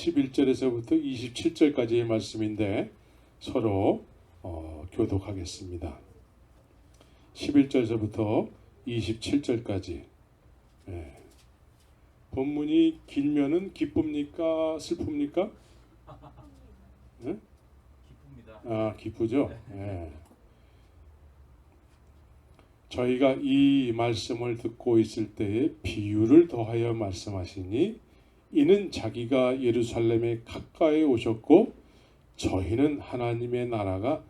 11절에서부터 27절까지의 말씀인데 서로 교독하겠습니다. 11절에서부터 27절까지. 본문이 길면은 기쁩니까? 슬픕니까? 기쁩니다. 아, 기쁘죠? 저희가 이 말씀을 듣고 있을 때에 비유를 더하여 말씀하시니 이는 자기가 예루살렘에 가까이 오셨고 저희는 하나님의 나라가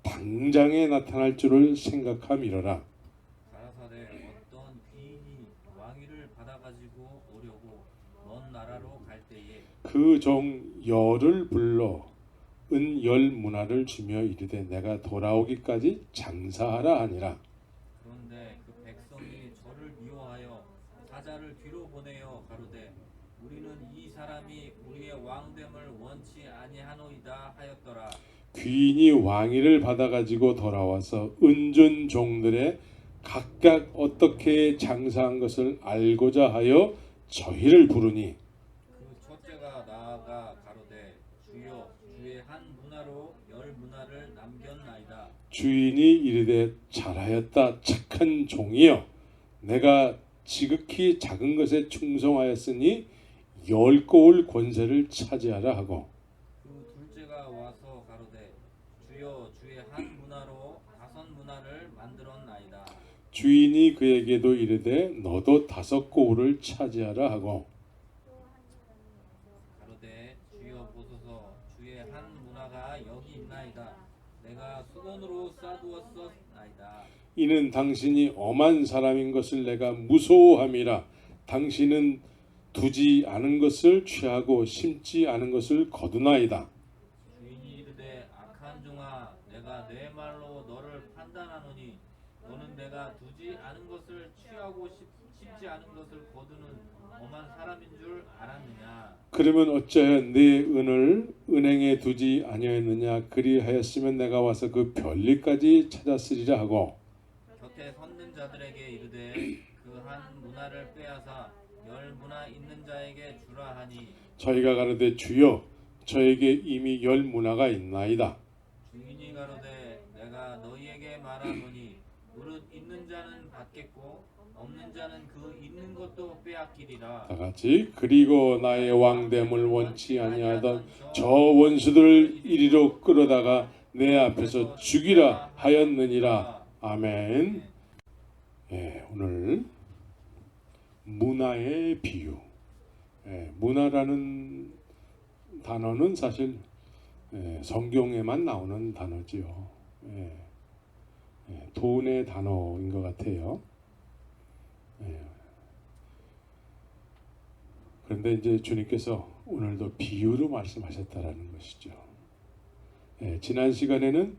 당장에 나타날 줄을 생각함이로라. 가라사대 어떤 귀인이 왕위를 받아가지고 오려고 먼 나라로 갈 때에 그 종 열을 불러 은 열 문화를 주며 이르되 내가 돌아오기까지 장사하라 하니라. 그런데 그 백성이 저를 미워하여 사자를 뒤로 보내어 가로되 우리는 이 사람이 우리의 왕됨을 원치 아니하노이다 하였더라. 귀인이 왕위를 받아가지고 돌아와서 은둔 종들의 각각 어떻게 장사한 것을 알고자 하여 저희를 부르니 그 첫째가 나아가 가로되 주여 주의 한 문화로 열 문화를 남겼나이다. 주인이 이르되 잘하였다 착한 종이여 내가 지극히 작은 것에 충성하였으니 열 고을 권세를 차지하라 하고 그 둘째가 와서 가로되 주여 주의 한 문화로 다섯 문화를 만들었나이다. 주인이 그에게도 이르되 너도 다섯 고을을 차지하라 하고 가로되 주여 보소서 주의 한 문화가 여기 있나이다. 내가 수건으로 싸두었었나이다. 이는 당신이 엄한 사람인 것을 내가 무서워함이라. 당신은 두지 않은 것을 취하고 심지 않은 것을 거두나이다. 주인이 이르되 악한 종아 내가 내 말로 너를 판단하노니 너는 내가 두지 않은 것을 취하고 심지 않은 것을 거두는 엄한 사람인 줄 알았느냐. 그러면 어찌하여 내 은을 은행에 두지 아니하였느냐. 그리하였으면 내가 와서 그 별리까지 찾았으리라 하고 곁에 섰는 자들에게 이르되 그 한 문화를 빼앗아 열 문화 있는 자에게 주라 하니 저희가 가로되 주여 저에게 이미 열 문화가 있나이다. 주인이 가로되 내가 너희에게 말하노니 무릇 있는 자는 받겠고 없는 자는 그 있는 것도 빼앗기리라. 다 같이 그리고 나의 왕됨을 원치 아니하던 저 원수들을 이리로 끌어다가 내 앞에서 죽이라 하였느니라. 아멘. 오늘 문화의 비유. 문화라는 단어는 사실 성경에만 나오는 단어지요. 돈의 단어인 것 같아요. 그런데 이제 주님께서 오늘도 비유로 말씀하셨다라는 것이죠. 지난 시간에는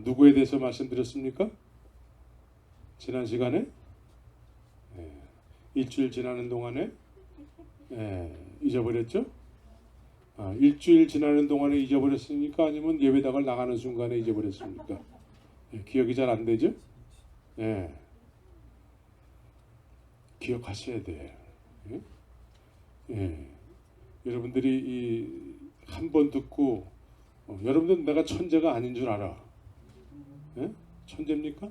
누구에 대해서 말씀드렸습니까? 지난 시간에 일주일 지나는 동안에 잊어버렸죠? 일주일 지나는 동안에 잊어버렸습니까? 아니면 예배당을 나가는 순간에 잊어버렸습니까? 기억이 잘 안 되죠? 기억하셔야 돼. 여러분들이 한 번 듣고 여러분들 내가 천재가 아닌 줄 알아. 천재입니까?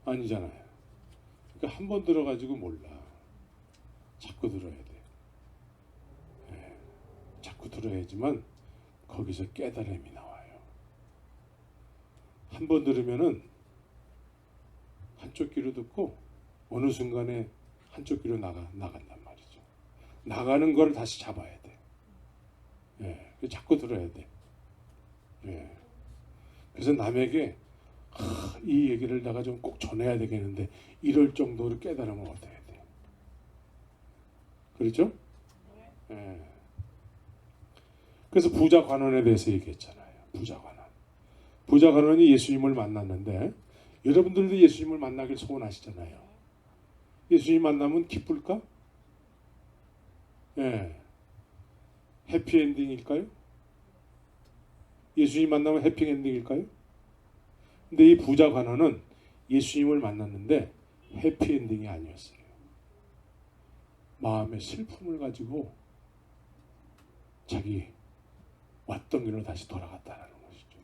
아니잖아요. 그러니까 한 번 들어가지고 몰라. 자꾸 들어야 돼. 자꾸 들어야지만 거기서 깨달음이 나와요. 한 번 들으면은 한쪽 귀로 듣고 어느 순간에 한쪽 귀로 나간단 말이죠. 나가는 걸 다시 잡아야 돼. 자꾸 들어야 돼. 그래서 남에게 이 얘기를 내가 좀 꼭 전해야 되겠는데 이럴 정도로 깨달음을 얻어야 돼. 그렇죠? 그래서 부자 관원에 대해서 얘기했잖아요. 부자 관원이 예수님을 만났는데 여러분들도 예수님을 만나길 소원하시잖아요. 예수님 만나면 기쁠까? 해피엔딩일까요? 예수님 만나면 해피엔딩일까요? 근데 이 부자 관원은 예수님을 만났는데 해피엔딩이 아니었어요. 마음의 슬픔을 가지고 자기 왔던 길로 다시 돌아갔다라는 것이죠.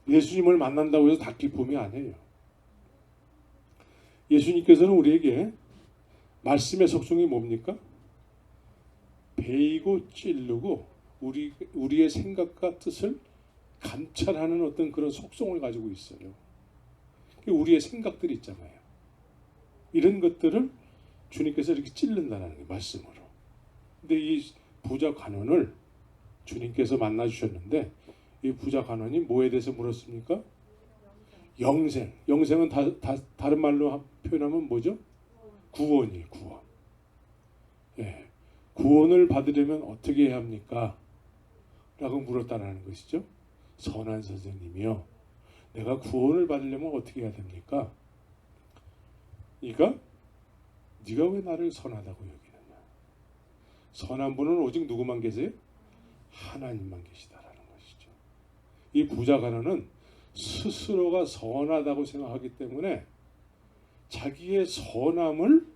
예수님을 만난다고 해서 다 기쁨이 아니에요. 예수님께서는 우리에게 말씀의 속성이 뭡니까? 베이고 찌르고 우리의 생각과 뜻을 감찰하는 어떤 그런 속성을 가지고 있어요. 우리의 생각들이 있잖아요. 이런 것들을 주님께서 이렇게 찔른다는 게 말씀으로. 근데 이 부자 간원을 주님께서 만나 주셨는데 이 부자 간원이 뭐에 대해서 물었습니까? 영생. 영생은 다른 말로 표현하면 뭐죠? 구원이에요. 구원. 예. 구원을 받으려면 어떻게 해야 합니까? 라고 물었다는 것이죠. 선한 선생님이요. 내가 구원을 받으려면 어떻게 해야 됩니까? 그러니까 네가 왜 나를 선하다고 여기느냐? 선한 분은 오직 누구만 계세요? 하나님만 계시다라는 것이죠. 이 부자 가난은 스스로가 선하다고 생각하기 때문에 자기의 선함을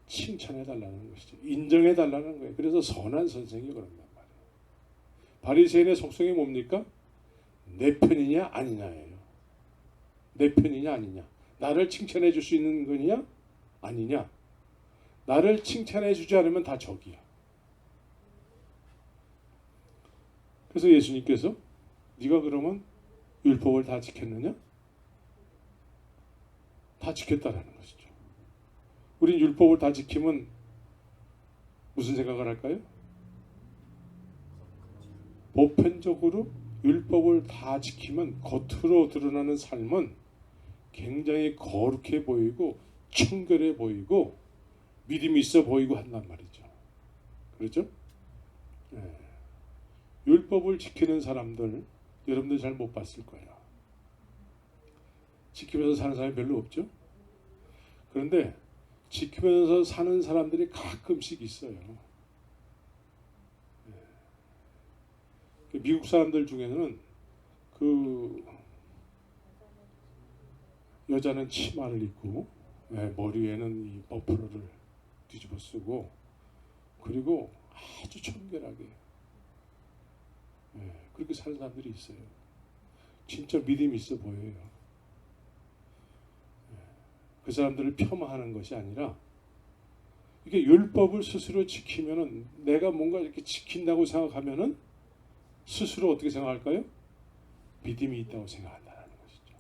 칭찬해 달라는 것이죠. 인정해 달라는 거예요. 그래서 선한 선생이 그런단 말이에요. 바리새인의 속성이 뭡니까? 내 편이냐 아니냐예요. 내 편이냐 아니냐. 나를 칭찬해 줄 수 있는 거냐 아니냐. 나를 칭찬해 주지 않으면 다 적이야. 그래서 예수님께서 네가 그러면 율법을 다 지켰느냐? 다 지켰다라는 것이죠. 우린 율법을 다 지키면 무슨 생각을 할까요? 보편적으로 율법을 다 지키면 겉으로 드러나는 삶은 굉장히 거룩해 보이고 청결해 보이고 믿음이 있어 보이고 한단 말이죠. 그렇죠? 네. 율법을 지키는 사람들 여러분들 잘 못 봤을 거예요. 지키면서 사는 사람이 별로 없죠. 그런데 지키면서 사는 사람들이 가끔씩 있어요. 네. 미국 사람들 중에는 그 여자는 치마를 입고 머리에는 이 버프로를 뒤집어 쓰고 그리고 아주 청결하게 그렇게 사는 사람들이 있어요. 진짜 믿음이 있어 보여요. 그 사람들을 폄하하는 것이 아니라 이게 율법을 스스로 지키면은 내가 뭔가 이렇게 지킨다고 생각하면은 스스로 어떻게 생각할까요? 믿음이 있다고 생각한다는 것이죠.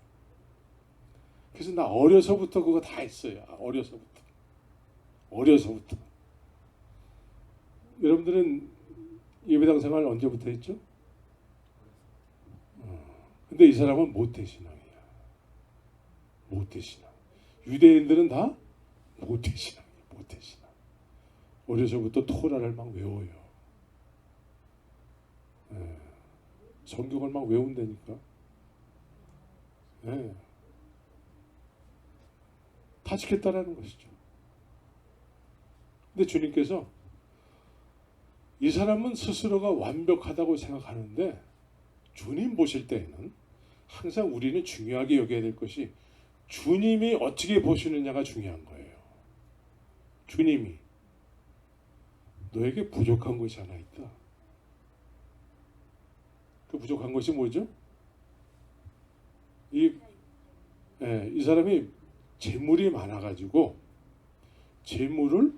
그래서 나 어려서부터 그거 다 했어요. 어려서부터. 여러분들은 예배당 생활 언제부터 했죠? 근데 이 사람은 모태신앙이야. 모태신앙. 유대인들은 다 모태신앙이에요. 모태신앙. 어려서부터 토라를 막 외워요. 성경을 막 외운다니까. 다 지켰다라는 것이죠. 근데 주님께서 이 사람은 스스로가 완벽하다고 생각하는데 주님 보실 때에는 항상 우리는 중요하게 여겨야 될 것이 주님이 어떻게 보시느냐가 중요한 거예요. 주님이 너에게 부족한 것이 하나 있다. 그 부족한 것이 뭐죠? 이 사람이 재물이 많아가지고 재물을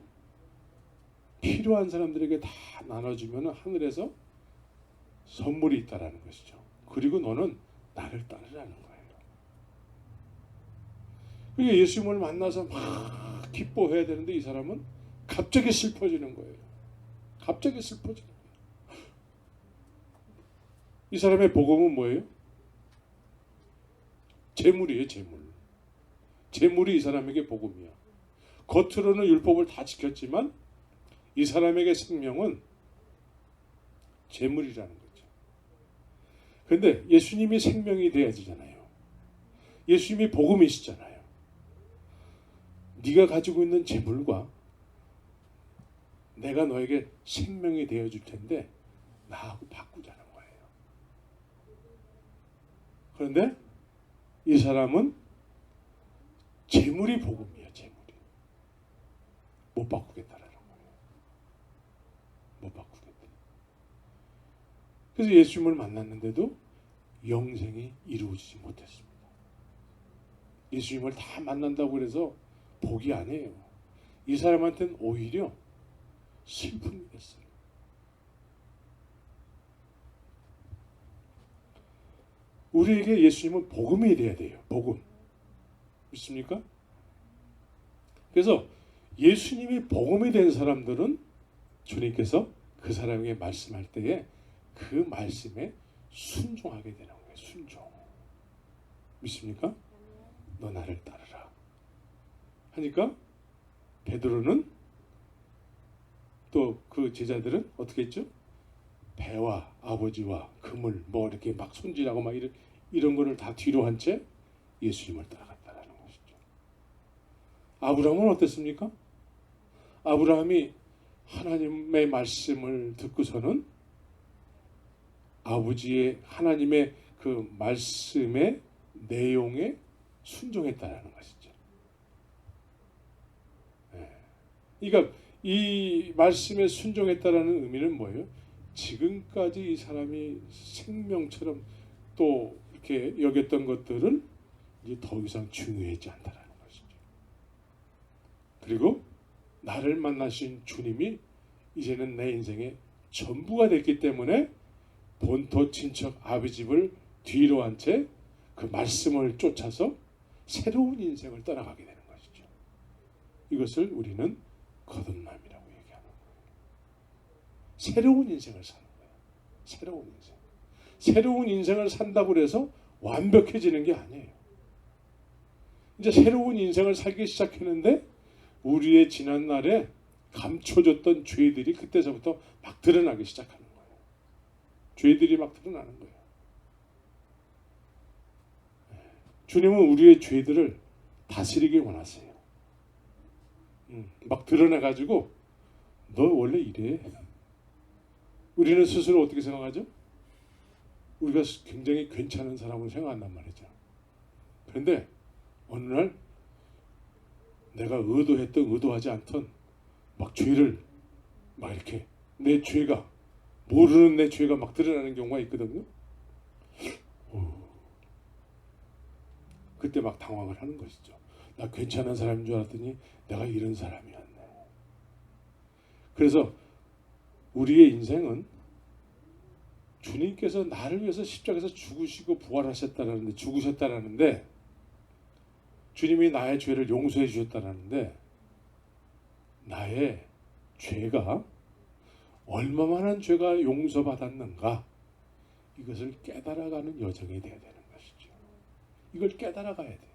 필요한 사람들에게 다 나눠주면 하늘에서 선물이 있다라는 것이죠. 그리고 너는 나를 따르라는 거예요. 그러니까 예수님을 만나서 막 기뻐해야 되는데 이 사람은 갑자기 슬퍼지는 거예요. 갑자기 슬퍼지는 거예요. 이 사람의 복음은 뭐예요? 재물이에요. 재물이 이 사람에게 복음이야. 겉으로는 율법을 다 지켰지만 이 사람에게 생명은 재물이라는 거죠. 그런데 예수님이 생명이 되어야 되잖아요. 예수님이 복음이시잖아요. 네가 가지고 있는 재물과 내가 너에게 생명이 되어줄 텐데 나하고 바꾸자는 거예요. 그런데 이 사람은 재물이 복음이야. 재물이 못 바꾸겠다라는 거예요. 그래서 예수님을 만났는데도 영생이 이루어지지 못했습니다. 예수님을 다 만난다고 해서 복이 아니에요. 이 사람한테는 오히려 슬픔이 됐어요. 우리에게 예수님은 복음이 돼야 돼요. 복음. 믿습니까? 그래서 예수님이 복음이 된 사람들은 주님께서 그 사람에게 말씀할 때에 그 말씀에 순종하게 되는 거예요. 순종. 믿습니까? 너 나를 따르라. 하니까 베드로는 또 그 제자들은 어떻게 했죠? 배와 아버지와 그물 뭐 이렇게 막 손질하고 막 이런 거를 다 뒤로 한 채 예수님을 따라갔다라는 것이죠. 아브라함은 어땠습니까? 아브라함이 하나님의 말씀을 듣고서는 아버지의 하나님의 그 말씀의 내용에 순종했다라는 것이죠. 그러니까 이 말씀에 순종했다라는 의미는 뭐예요? 지금까지 이 사람이 생명처럼 또 이렇게 여겼던 것들은 이제 더 이상 중요하지 않다라는 것이죠. 그리고 나를 만나신 주님이 이제는 내 인생의 전부가 됐기 때문에 본토 친척 아비 집을 뒤로 한 채 그 말씀을 쫓아서 새로운 인생을 떠나가게 되는 것이죠. 이것을 우리는 거듭남이라고 얘기하는 거예요. 새로운 인생을 사는 거예요. 새로운 인생. 새로운 인생을 산다고 해서 완벽해지는 게 아니에요. 이제 새로운 인생을 살기 시작했는데 우리의 지난날에 감춰졌던 죄들이 그때서부터 막 드러나기 시작하는 거예요. 죄들이 막 드러나는 거예요. 주님은 우리의 죄들을 다스리기 원하세요. 막 드러나가지고 너 원래 이래. 우리는 스스로 어떻게 생각하죠? 우리가 굉장히 괜찮은 사람으로 생각한단 말이죠. 그런데 어느 날 내가 의도했든 의도하지 않든 막 죄를 막 이렇게 내 죄가 모르는 내 죄가 막 드러나는 경우가 있거든요. 그때 막 당황을 하는 것이죠. 나 괜찮은 사람인 줄 알았더니 내가 이런 사람이었네. 그래서 우리의 인생은 주님께서 나를 위해서 십자가에서 죽으시고 부활하셨다라는데 죽으셨다라는데 주님이 나의 죄를 용서해 주셨다라는데 나의 죄가 얼마만한 죄가 용서받았는가 이것을 깨달아가는 여정이 되어야 되는 것이죠. 이걸 깨달아가야 돼요.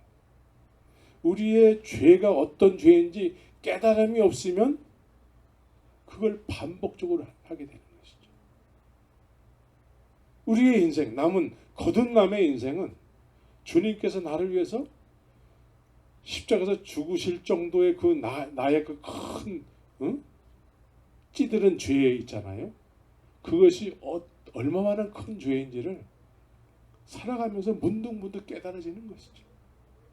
우리의 죄가 어떤 죄인지 깨달음이 없으면 그걸 반복적으로 하게 되는 것이죠. 우리의 인생, 남은 거듭남의 인생은 주님께서 나를 위해서 십자가에서 죽으실 정도의 그 나의 그 큰 찌들은 죄 있잖아요. 그것이 얼마만한 큰 죄인지를 살아가면서 문득문득 깨달아지는 것이죠.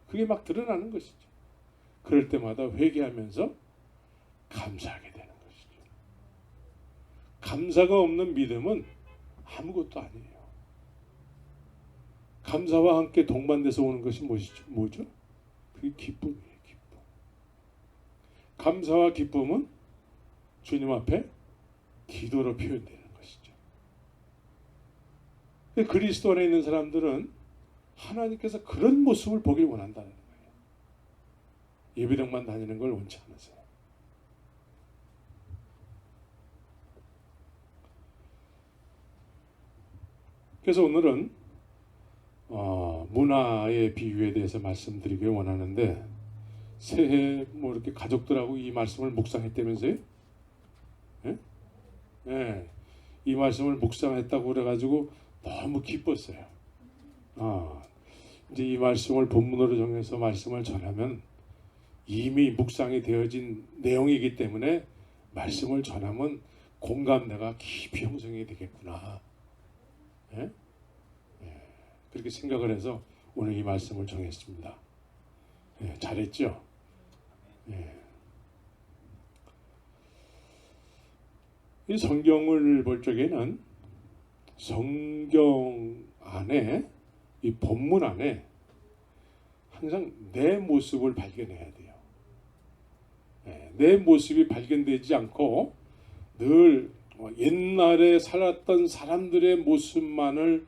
그게 막 드러나는 것이죠. 그럴 때마다 회개하면서 감사하게 되는 것이죠. 감사가 없는 믿음은 아무것도 아니에요. 감사와 함께 동반돼서 오는 것이 뭐죠? 그게 기쁨이에요. 기쁨. 감사와 기쁨은 주님 앞에 기도로 표현되는 것이죠. 그리스도 안에 있는 사람들은 하나님께서 그런 모습을 보길 원한다는 거예요. 예배당만 다니는 걸 원치 않으세요. 그래서 오늘은 문화의 비유에 대해서 말씀드리길 원하는데 새해 뭐 이렇게 가족들하고 이 말씀을 묵상했다면서요? 예? 예. 이 말씀을 묵상했다고 그래가지고 너무 기뻤어요. 이제 이 말씀을 본문으로 정해서 말씀을 전하면 이미 묵상이 되어진 내용이기 때문에 말씀을 전하면 공감대가 깊이 형성이 되겠구나. 예? 예. 그렇게 생각을 해서 오늘 이 말씀을 정했습니다. 예, 잘했죠? 예. 이 성경을 볼 적에는 성경 안에, 이 본문 안에 항상 내 모습을 발견해야 돼요. 내 모습이 발견되지 않고 늘 옛날에 살았던 사람들의 모습만을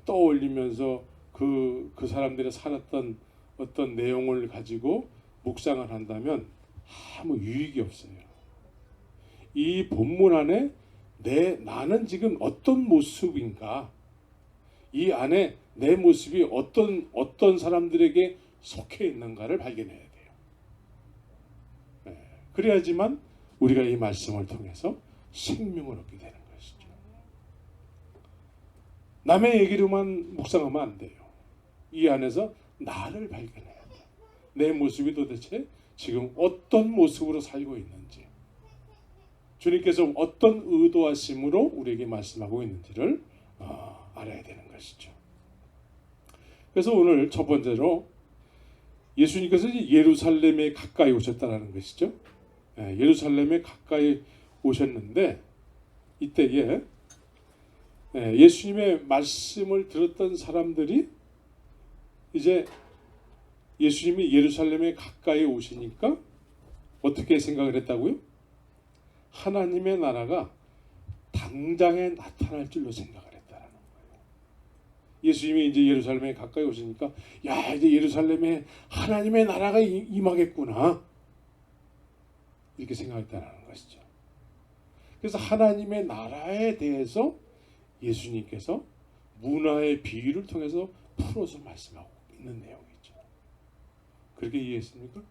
떠올리면서 그 사람들이 살았던 어떤 내용을 가지고 묵상을 한다면 아무 유익이 없어요. 이 본문 안에 나는 지금 어떤 모습인가, 이 안에 내 모습이 어떤 사람들에게 속해 있는가를 발견해야 돼요. 그래야지만 우리가 이 말씀을 통해서 생명을 얻게 되는 것이죠. 남의 얘기로만 묵상하면 안 돼요. 이 안에서 나를 발견해야 돼요. 내 모습이 도대체 지금 어떤 모습으로 살고 있는지, 주님께서 어떤 의도하심으로 우리에게 말씀하고 있는지를 알아야 되는 것이죠. 그래서 오늘 첫 번째로 예수님께서 예루살렘에 가까이 오셨다는 것이죠. 예루살렘에 가까이 오셨는데 이때에 예수님의 말씀을 들었던 사람들이 이제 예수님이 예루살렘에 가까이 오시니까 어떻게 생각을 했다고요? 하나님의 나라가 당장에 나타날 줄로 생각을 했다라는 거예요. 예수님이 이제 예루살렘에 가까이 오시니까 야, 이제 예루살렘에 하나님의 나라가 임하겠구나, 이렇게 생각했다는 것이죠. 그래서 하나님의 나라에 대해서 예수님께서 문화의 비유를 통해서 풀어서 말씀하고 있는 내용이죠. 그렇게 이해했습니까?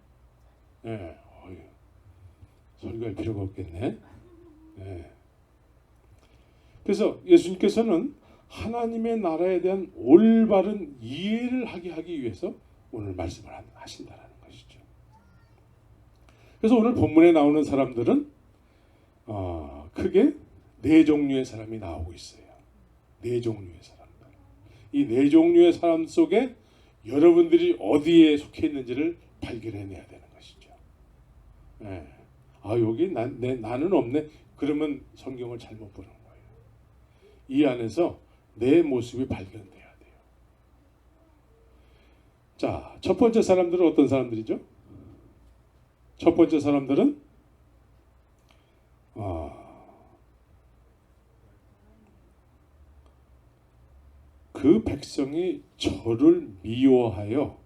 네. 설교할 필요가 없겠네. 네. 그래서 예수님께서는 하나님의 나라에 대한 올바른 이해를 하기 위해서 오늘 말씀을 하신다는 것이죠. 그래서 오늘 본문에 나오는 사람들은 크게 네 종류의 사람이 나오고 있어요. 네 종류의 사람들. 이 네 종류의 사람 속에 여러분들이 어디에 속해 있는지를 발견해내야 되는 것이죠. 네. 여기 나는 없네. 그러면 성경을 잘못 보는 거예요. 이 안에서 내 모습이 발견돼야 돼요. 자, 첫 번째 사람들은 어떤 사람들이죠? 첫 번째 사람들은 그 백성이 저를 미워하여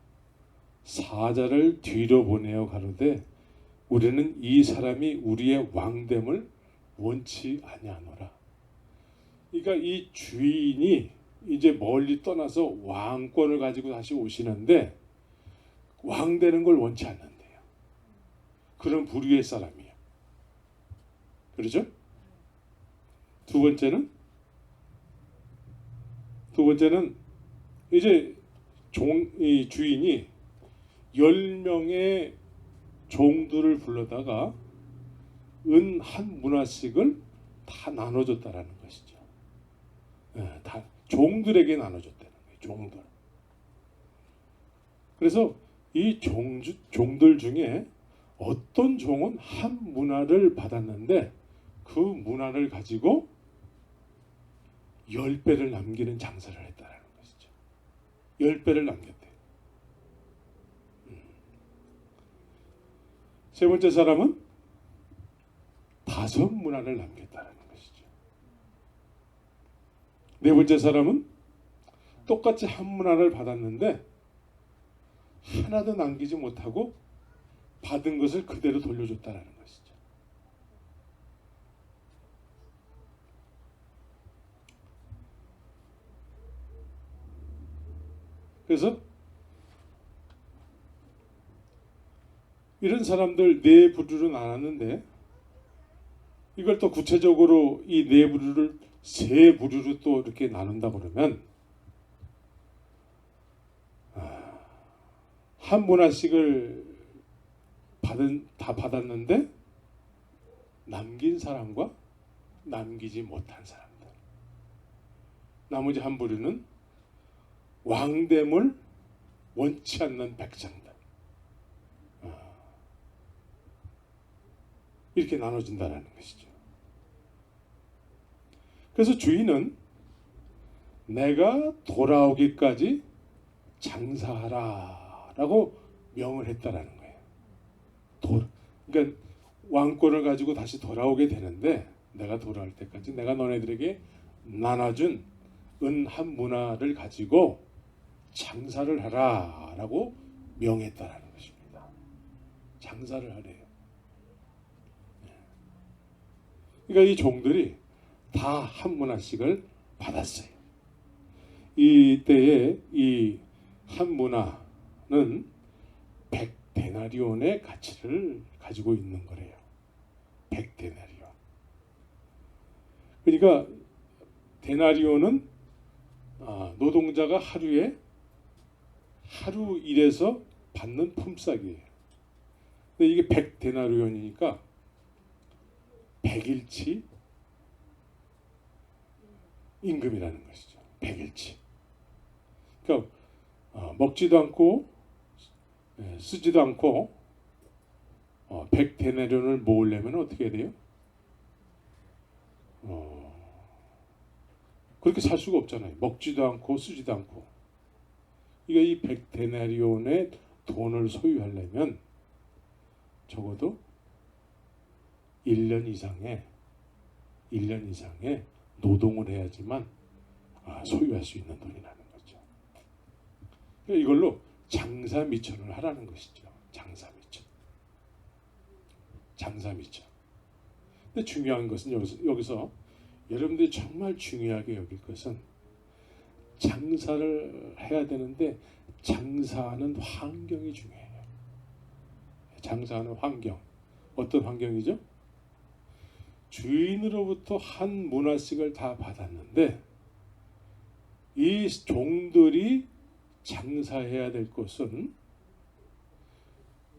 사자를 뒤로 보내어 가로되 우리는 이 사람이 우리의 왕됨을 원치 아니하노라. 그러니까 이 주인이 이제 멀리 떠나서 왕권을 가지고 다시 오시는데 왕 되는 걸 원치 않는데요. 그런 부류의 사람이에요. 그렇죠? 두 번째는 이제 이 주인이 10명의 종들을 불러다가 은 한 문화씩을 다 나눠줬다라는 것이죠. 다 종들에게 나눠줬다는 거예요. 종들. 그래서 이 종들 중에 어떤 종은 한 문화를 받았는데 그 문화를 가지고 10배를 남기는 장사를 했다라는 것이죠. 10배를 남겼대요. 세 번째 사람은 5 문화를 남겼다는 것이죠. 네 번째 사람은 똑같이 한 문화를 받았는데 하나도 남기지 못하고 받은 것을 그대로 돌려줬다는 것이죠. 그래서 이런 사람들 네 부류로 나눴는데 이걸 또 구체적으로 이 네 부류를 세 부류로 또 이렇게 나눈다 그러면 한 문화씩을 다 받았는데 남긴 사람과 남기지 못한 사람들. 나머지 한 부류는 왕됨을 원치 않는 백성들. 이렇게 나눠진다는 것이죠. 그래서 주인은 내가 돌아오기까지 장사하라라고 명을 했다라는 거예요. 그러니까 왕권을 가지고 다시 돌아오게 되는데 내가 돌아올 때까지 내가 너네들에게 나눠준 은 한 문화를 가지고 장사를 하라라고 명했다라는 것입니다. 장사를 하래요. 그러니까 이 종들이 다 한 문화씩을 받았어요. 이때에 이 한 문화는 100데나리온의 가치를 가지고 있는 거래요. 100데나리온. 그러니까 데나리온은 노동자가 하루에 하루 일해서 받는 품삯이에요. 근데 이게 100데나리온이니까 100일치 임금이라는 것이죠. 100일치. 그러니까 먹지도 않고 쓰지도 않고 100데나리온을 모으려면 어떻게 해야 돼요? 그렇게 살 수가 없잖아요. 먹지도 않고 쓰지도 않고. 그러니까 이 100데나리온의 돈을 소유하려면 적어도 1년 이상의 노동을 해야지만 소유할 수 있는 돈이라는 거죠. 그러니까 이걸로 장사 미천을 하라는 것이죠. 장사 미천. 근데 중요한 것은 여기서 여러분들이 정말 중요하게 여길 것은 장사를 해야 되는데 장사하는 환경이 중요해요. 장사하는 환경. 어떤 환경이죠? 주인으로부터 한 문화씩을 다 받았는데 이 종들이 장사해야 될 것은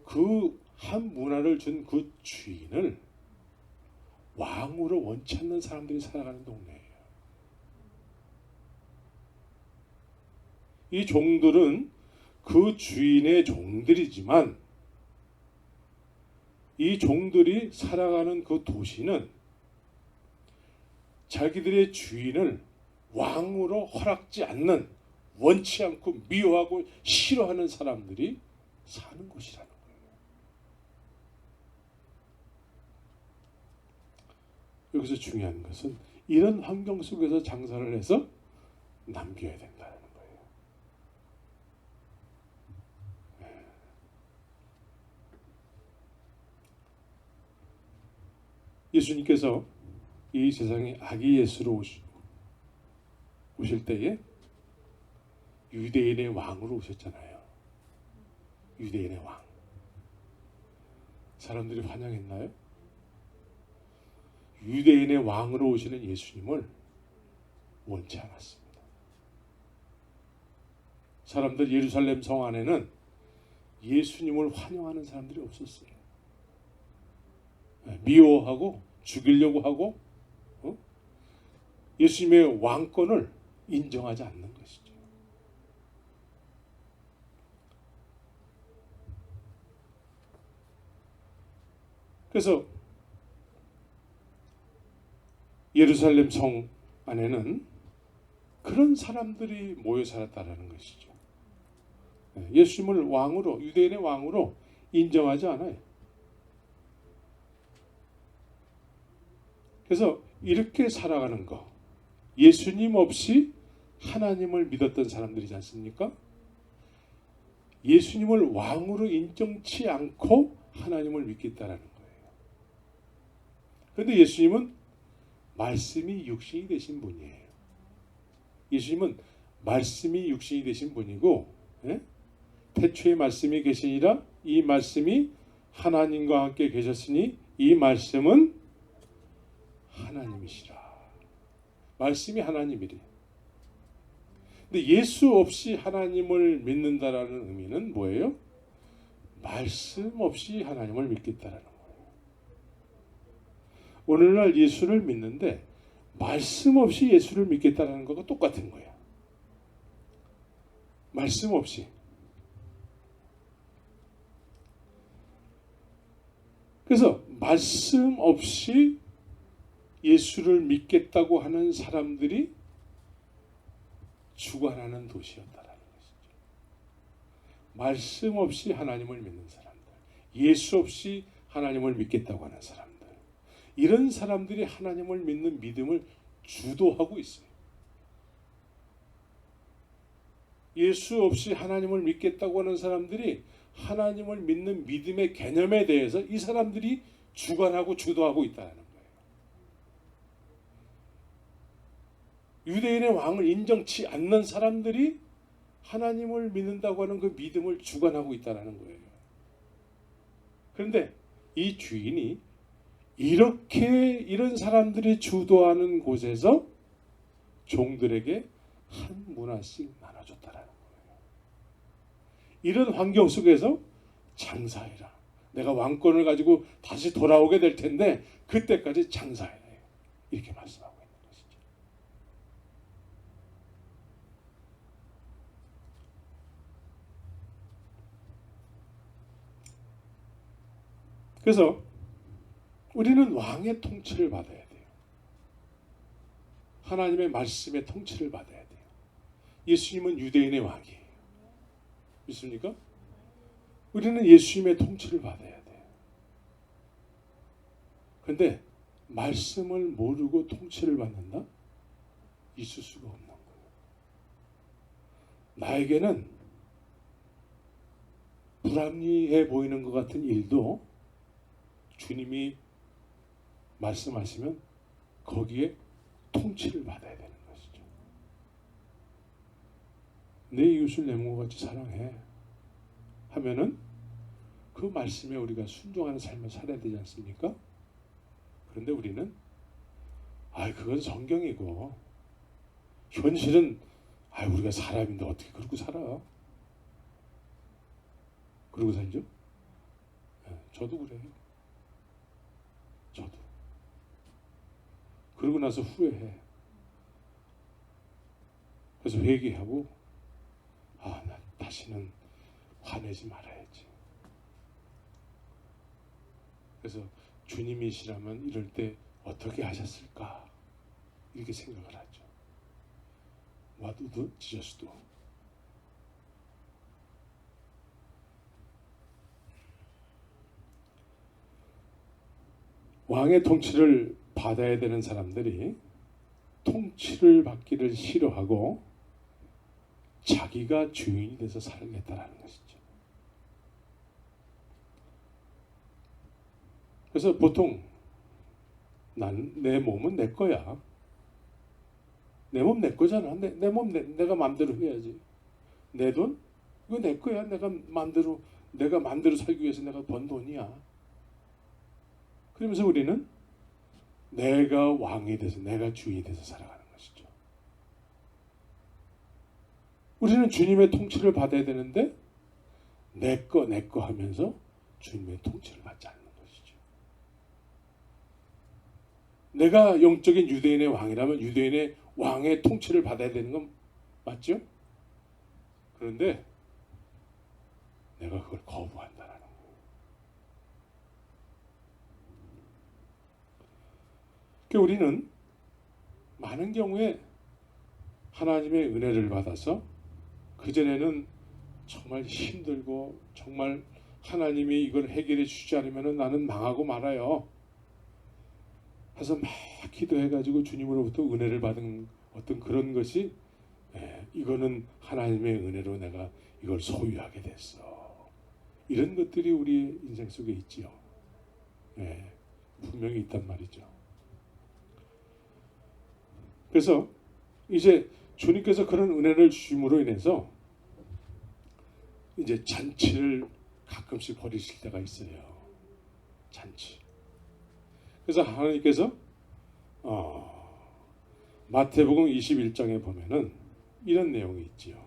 그 한 문화를 준 그 주인을 왕으로 원치 않는 사람들이 살아가는 동네예요. 이 종들은 그 주인의 종들이지만 이 종들이 살아가는 그 도시는 자기들의 주인을 왕으로 허락지 않는, 원치 않고 미워하고 싫어하는 사람들이 사는 곳이라는 거예요. 여기서 중요한 것은 이런 환경 속에서 장사를 해서 남겨야 된다는 거예요. 예수님께서 이 세상에 아기 예수로 오실 때에 유대인의 왕으로 오셨잖아요. 유대인의 왕. 사람들이 환영했나요? 유대인의 왕으로 오시는 예수님을 원치 않았습니다. 사람들 예루살렘 성 안에는 예수님을 환영하는 사람들이 없었어요. 미워하고 죽이려고 하고 예수님의 왕권을 인정하지 않는 것이죠. 그래서 예루살렘 성 안에는 그런 사람들이 모여 살았다라는 것이죠. 예수님을 왕으로, 유대인의 왕으로 인정하지 않아요. 그래서 이렇게 살아가는 거, 예수님 없이 하나님을 믿었던 사람들이지 않습니까? 예수님을 왕으로 인정치 않고 하나님을 믿겠다라는 거예요. 그런데 예수님은 말씀이 육신이 되신 분이에요. 예수님은 말씀이 육신이 되신 분이고, 태초에 말씀이 계시니라, 이 말씀이 하나님과 함께 계셨으니 이 말씀은 하나님이시라. 말씀이 하나님이래. 근데 예수 없이 하나님을 믿는다라는 의미는 뭐예요? 말씀 없이 하나님을 믿겠다라는 거예요. 오늘날 예수를 믿는데 말씀 없이 예수를 믿겠다는 거가 똑같은 거예요. 말씀 없이. 그래서 말씀 없이 예수를 믿겠다고 하는 사람들이 주관하는 도시였다라는 것이죠. 말씀 없이 하나님을 믿는 사람들, 예수 없이 하나님을 믿겠다고 하는 사람들, 이런 사람들이 하나님을 믿는 믿음을 주도하고 있어요. 예수 없이 하나님을 믿겠다고 하는 사람들이 하나님을 믿는 믿음의 개념에 대해서 이 사람들이 주관하고 주도하고 있다는 거예요. 유대인의 왕을 인정치 않는 사람들이 하나님을 믿는다고 하는 그 믿음을 주관하고 있다는 거예요. 그런데 이 주인이 이런 사람들이 주도하는 곳에서 종들에게 한 문화씩 나눠줬다라는 거예요. 이런 환경 속에서 장사해라. 내가 왕권을 가지고 다시 돌아오게 될 텐데 그때까지 장사해라. 이렇게 말씀하고 있는 것이죠. 그래서 우리는 왕의 통치를 받아야 돼요. 하나님의 말씀의 통치를 받아야 돼요. 예수님은 유대인의 왕이에요. 믿습니까? 우리는 예수님의 통치를 받아야 돼요. 그런데 말씀을 모르고 통치를 받는다? 있을 수가 없는 거예요. 나에게는 불합리해 보이는 것 같은 일도 주님이 말씀하시면 거기에 통치를 받아야 되는 것이죠. 내 이웃을 내 몸과 같이 사랑해 하면은 그 말씀에 우리가 순종하는 삶을 살아야 되지 않습니까? 그런데 우리는 그건 성경이고 현실은 우리가 사람인데 어떻게 그러고 살아? 그러고 살죠? 저도 그래요. 저도. 그러고 나서 후회해. 그래서 회개하고 나 다시는 화내지 말아야지. 그래서 주님이시라면 이럴 때 어떻게 하셨을까? 이렇게 생각을 하죠. What would Jesus do? 왕의 통치를 받아야 되는 사람들이 통치를 받기를 싫어하고 자기가 주인이 돼서 살겠다라는 것이죠. 그래서 보통 내 몸은 내 거야. 내 몸 내 거잖아. 내 몸 내가 마음대로 해야지. 내 돈? 이거 내 거야. 내가 마음대로 살기 위해서 내가 번 돈이야. 그러면서 우리는 내가 왕이 돼서 내가 주인이 돼서 살아가는 것이죠. 우리는 주님의 통치를 받아야 되는데 내 거 하면서 주님의 통치를 받지 않는 것이죠. 내가 영적인 유대인의 왕이라면 유대인의 왕의 통치를 받아야 되는 건 맞죠? 그런데 내가 그걸 거부한다라는 거예요. 그러니까 우리는 많은 경우에 하나님의 은혜를 받아서 그전에는 정말 힘들고 정말 하나님이 이걸 해결해 주지 않으면 나는 망하고 말아요. 해서 막 기도해가지고 주님으로부터 은혜를 받은 어떤 그런 것이 이거는 하나님의 은혜로 내가 이걸 소유하게 됐어. 이런 것들이 우리의 인생 속에 있지요. 분명히 있단 말이죠. 그래서 이제 주님께서 그런 은혜를 주심으로 인해서 이제 잔치를 가끔씩 벌이실 때가 있어요. 잔치. 그래서 하나님께서 마태복음 21장에 보면은 이런 내용이 있지요.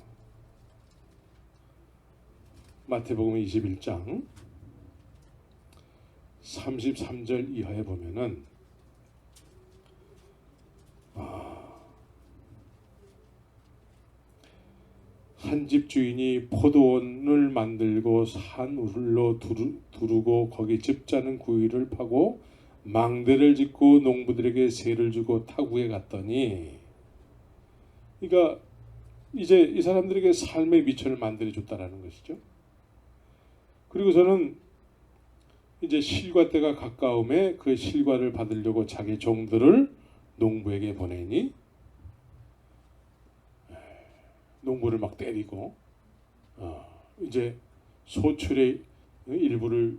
마태복음 21장 33절 이하에 보면은 한 집 주인이 포도원을 만들고 산울로 두르고 거기 즙자는 구유를 파고 망대를 짓고 농부들에게 세를 주고 타국에 갔더니, 그러니까 이제 이 사람들에게 삶의 미천을 만들어 줬다라는 것이죠. 그리고 저는 이제 실과 때가 가까움에 그 실과를 받으려고 자기 종들을 농부에게 보내니 농부를 막 때리고 이제 소출의 일부를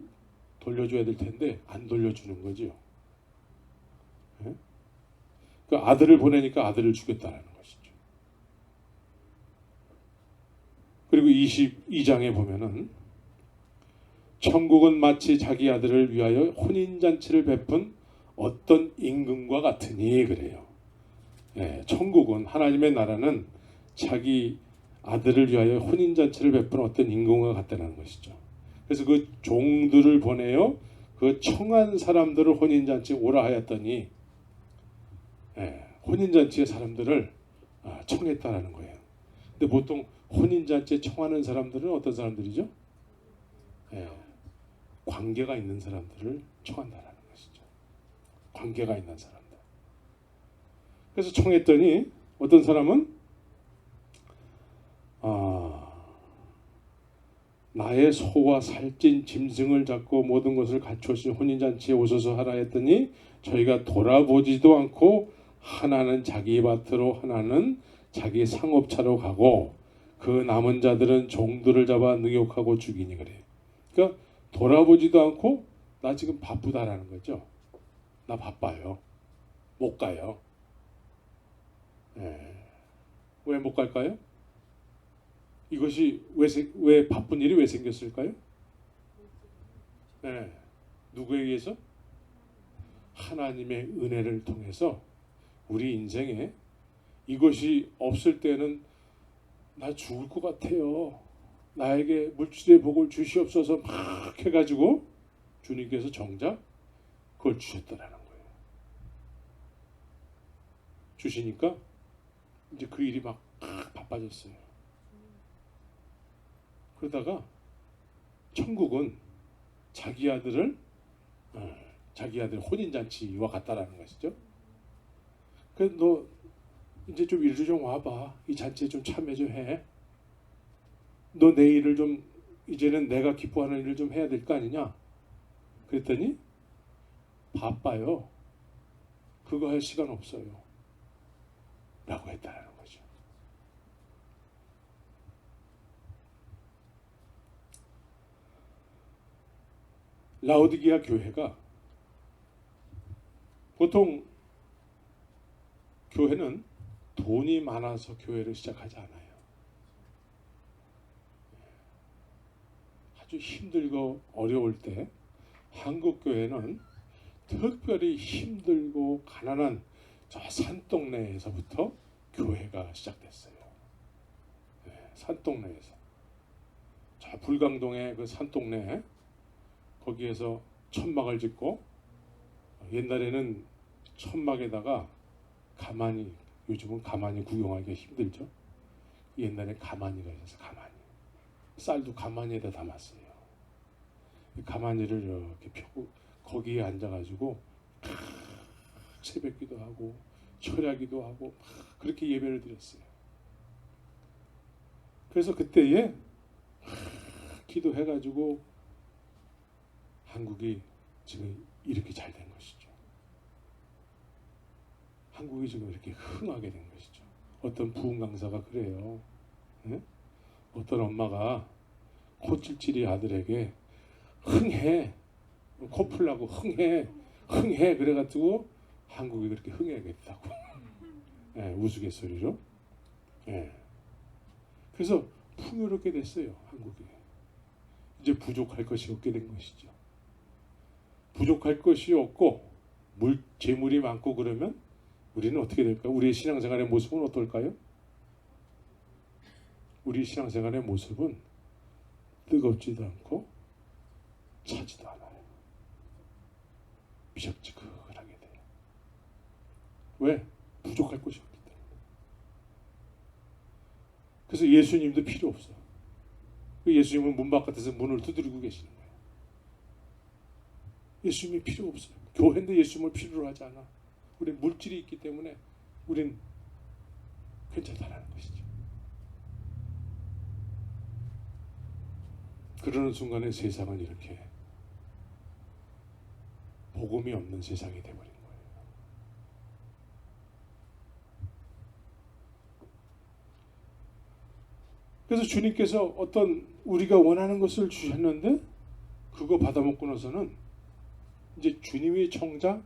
돌려줘야 될 텐데 안 돌려주는 거지요. 그 아들을 보내니까 아들을 죽였다라는 것이죠. 그리고 22장에 보면은 천국은 마치 자기 아들을 위하여 혼인잔치를 베푼 어떤 임금과 같으니 그래요. 천국은 하나님의 나라는 자기 아들을 위하여 혼인잔치를 베푼 어떤 임금과 같다는 것이죠. 그래서 그 종들을 보내어 그 청한 사람들을 혼인잔치에 오라 하였더니 혼인잔치의 사람들을 청했다라는 거예요. 근데 보통 혼인잔치에 청하는 사람들은 어떤 사람들이죠? 관계가 있는 사람들을 청한다라는 것이죠. 관계가 있는 사람들. 그래서 청했더니 어떤 사람은 나의 소와 살찐 짐승을 잡고 모든 것을 갖추신 혼인잔치에 오셔서 하라 했더니 저희가 돌아보지도 않고 하나는 자기 밭으로 하나는 자기 상업차로 가고 그 남은 자들은 종들을 잡아 능욕하고 죽이니 그래요. 그러니까 돌아보지도 않고 나 지금 바쁘다라는 거죠. 나 바빠요. 못 가요. 왜 못 갈까요? 이것이 왜 바쁜 일이 왜 생겼을까요? 누구에 의해서? 하나님의 은혜를 통해서 우리 인생에 이것이 없을 때는 나 죽을 것 같아요. 나에게 물질의 복을 주시옵소서 막 해가지고 주님께서 정작 그걸 주셨다라는 거예요. 주시니까 이제 그 일이 막 바빠졌어요. 그러다가 천국은 자기 아들 혼인잔치와 같다라는 것이죠. 그래서 너 이제 좀 이리 좀 와봐. 이 잔치에 좀 참여 좀 해. 너 내 일을 좀 이제는 내가 기뻐하는 일을 좀 해야 될 거 아니냐? 그랬더니 바빠요. 그거 할 시간 없어요. 라고 했다라는 거죠. 라오디게아 교회가 보통 교회는 돈이 많아서 교회를 시작하지 않아요. 아주 힘들고 어려울 때 한국 교회는 특별히 힘들고 가난한 저 산동네에서부터 교회가 시작됐어요. 산동네에서 저 불광동의 그 산동네 거기에서 천막을 짓고 옛날에는 천막에다가 가만히 요즘은 가만히 구경하기가 힘들죠. 옛날에 가만히가 있어서 가만히 쌀도 가만히에다 담았어요. 가만히를 이렇게 펴고 거기에 앉아가지고 새벽기도 하고 철야기도 하고 그렇게 예배를 드렸어요. 그래서 그때에 기도해가지고 한국이 지금 이렇게 잘 된 것이죠. 한국이 지금 이렇게 흥하게 된 것이죠. 어떤 부흥 강사가 그래요. 어떤 엄마가 코찔찔이 아들에게 흥해, 코 풀라고 흥해 그래가지고 한국이 그렇게 흥해야겠다고 우스갯소리로. 그래서 풍요롭게 됐어요. 한국이. 이제 부족할 것이 없게 된 것이죠. 부족할 것이 없고 재물이 많고 그러면 우리는 어떻게 될까요? 우리의 신앙생활의 모습은 어떨까요? 우리 신앙생활의 모습은 뜨겁지도 않고 차지도 않아요. 미적지근하게 돼요. 왜? 부족할 것이 없기 때문에. 그래서 예수님도 필요 없어. 예수님은 문 바깥에서 문을 두드리고 계시는 거예요. 예수님이 필요 없어요. 교회인데 예수님을 필요로 하지 않아. 우린 물질이 있기 때문에 우린 괜찮다라는 것이죠. 그러는 순간에 세상은 이렇게 복음이 없는 세상이 되어버린 거예요. 그래서 주님께서 어떤 우리가 원하는 것을 주셨는데 그거 받아먹고 나서는 이제 주님의 청자,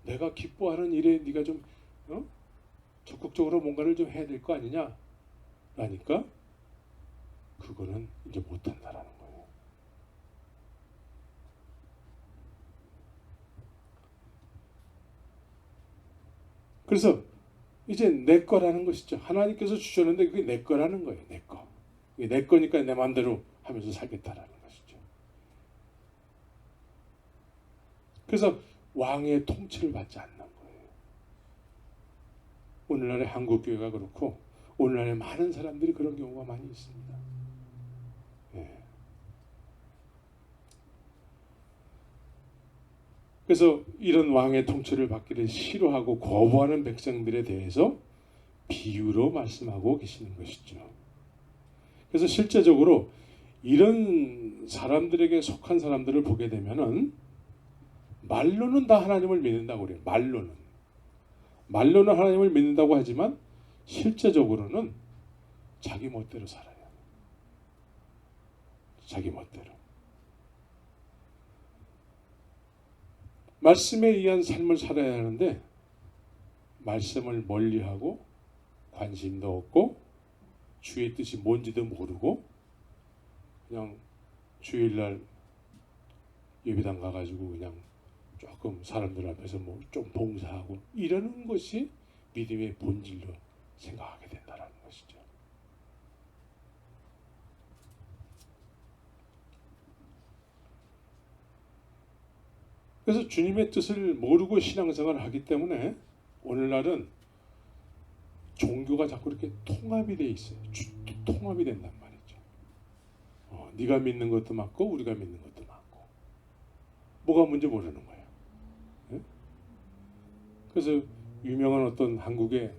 내가 기뻐하는 일에 네가 좀 적극적으로 뭔가를 좀 해야 될 거 아니냐 라니까 그거는 이제 못한다라는 거예요. 그래서 이제 내 거라는 것이죠. 하나님께서 주셨는데 그게 내 거라는 거예요. 내 거. 그게 내 거니까 내 마음대로 하면서 살겠다라는 것이죠. 그래서 왕의 통치를 받지 않는 거예요. 오늘날의 한국교회가 그렇고 오늘날의 많은 사람들이 그런 경우가 많이 있습니다. 예. 그래서 이런 왕의 통치를 받기를 싫어하고 거부하는 백성들에 대해서 비유로 말씀하고 계시는 것이죠. 그래서 실제적으로 이런 사람들에게 속한 사람들을 보게 되면은 말로는 다 하나님을 믿는다고 그래요. 말로는 하나님을 믿는다고 하지만 실제적으로는 자기 멋대로 살아요. 자기 멋대로. 말씀에 의한 삶을 살아야 하는데 말씀을 멀리하고 관심도 없고 주의 뜻이 뭔지도 모르고 그냥 주일날 예배당 가가지고 그냥 조금 사람들 앞에서 뭐 좀 봉사하고 이러는 것이 믿음의 본질로 생각하게 된다는 것이죠. 그래서 주님의 뜻을 모르고 신앙생활을 하기 때문에 오늘날은 종교가 자꾸 이렇게 통합이 돼 있어요. 통합이 된단 말이죠. 네가 믿는 것도 맞고 우리가 믿는 것도 맞고 뭐가 뭔지 모르는 거예요. 네? 그래서 유명한 어떤 한국의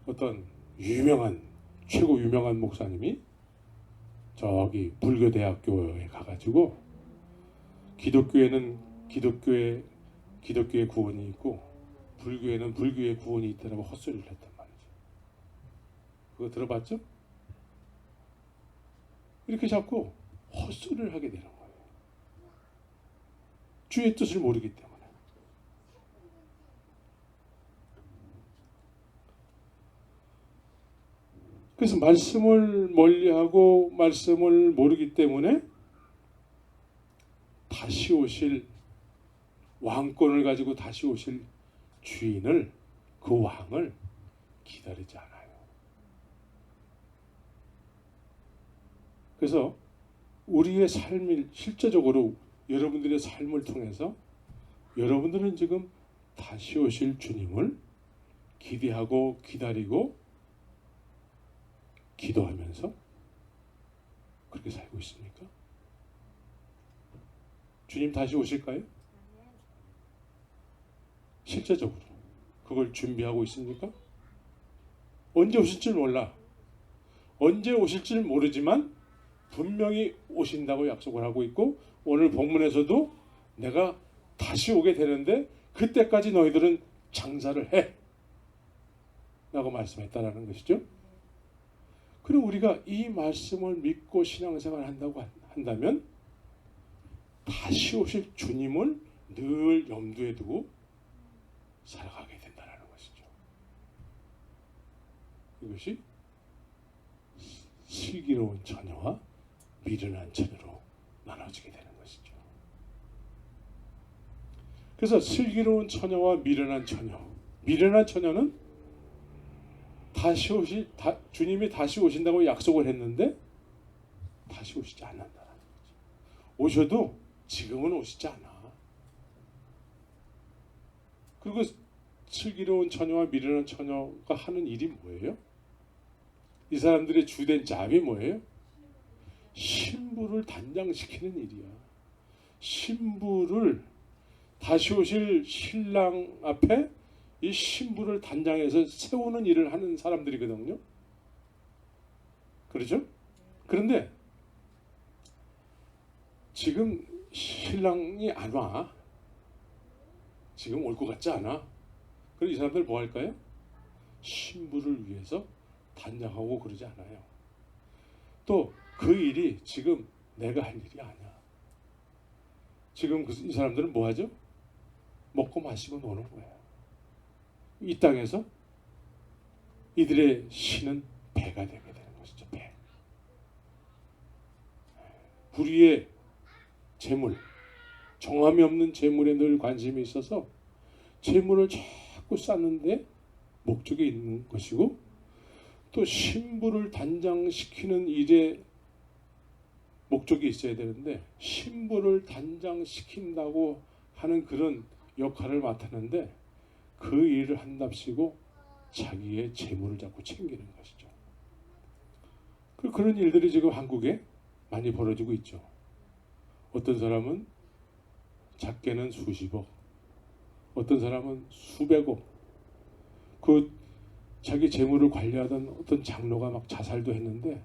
어떤 최고 유명한 목사님이 저기 불교대학교에 가가지고 기독교에는 기독교의 구원이 있고 불교에는 불교의 구원이 있다라고 헛소리를 했단 말이죠. 그거 들어봤죠? 이렇게 자꾸 헛소리를 하게 되는 거예요. 주의 뜻을 모르기 때문에. 그래서 말씀을 멀리하고 말씀을 모르기 때문에 다시 오실 왕권을 가지고 다시 오실 주인을, 그 왕을 기다리지 않아요. 그래서 우리의 삶을 실제적으로 여러분들의 삶을 통해서 여러분들은 지금 다시 오실 주님을 기대하고 기다리고 기도하면서 그렇게 살고 있습니까? 주님 다시 오실까요? 실제적으로 그걸 준비하고 있습니까? 언제 오실지 몰라. 언제 오실지 모르지만 분명히 오신다고 약속을 하고 있고 오늘 본문에서도 내가 다시 오게 되는데 그때까지 너희들은 장사를 해 라고 말씀했다라는 것이죠. 그럼 우리가 이 말씀을 믿고 신앙생활을 한다고 한다면 다시 오실 주님을 늘 염두에 두고 살아가게 된다는 것이죠. 이것이 슬기로운 처녀와 미련한 처녀로 나눠지게 되는 것이죠. 그래서 슬기로운 처녀와 미련한 처녀는 주님이 다시 오신다고 약속을 했는데 다시 오시지 않는다는 거죠. 오셔도 지금은 오시지 않아. 그리고 슬기로운 처녀와 미련한 처녀가 하는 일이 뭐예요? 이 사람들의 주된 잡이 뭐예요? 신부를 단장시키는 일이야. 신부를 다시 오실 신랑 앞에 이 신부를 단장해서 세우는 일을 하는 사람들이거든요. 그렇죠? 그런데 지금 신랑이 안 와. 지금 올 것 같지 않아. 그럼 이 사람들 뭐 할까요? 신부를 위해서 단장하고 그러지 않아요. 또 그 일이 지금 내가 할 일이 아니야. 지금 이 사람들은 뭐 하죠? 먹고 마시고 노는 거야. 이 땅에서 이들의 신은 배가 되게 되는 것이죠. 배. 불의의 재물, 정함이 없는 재물에 늘 관심이 있어서 재물을 자꾸 쌓는데 목적이 있는 것이고, 또 신부를 단장시키는 일에 목적이 있어야 되는데 신부를 단장시킨다고 하는 그런 역할을 맡았는데 그 일을 한답시고 자기의 재물을 자꾸 챙기는 것이죠. 그런 일들이 지금 한국에 많이 벌어지고 있죠. 어떤 사람은 작게는 수십억, 어떤 사람은 수백억. 그 자기 재물을 관리하던 어떤 장로가 막 자살도 했는데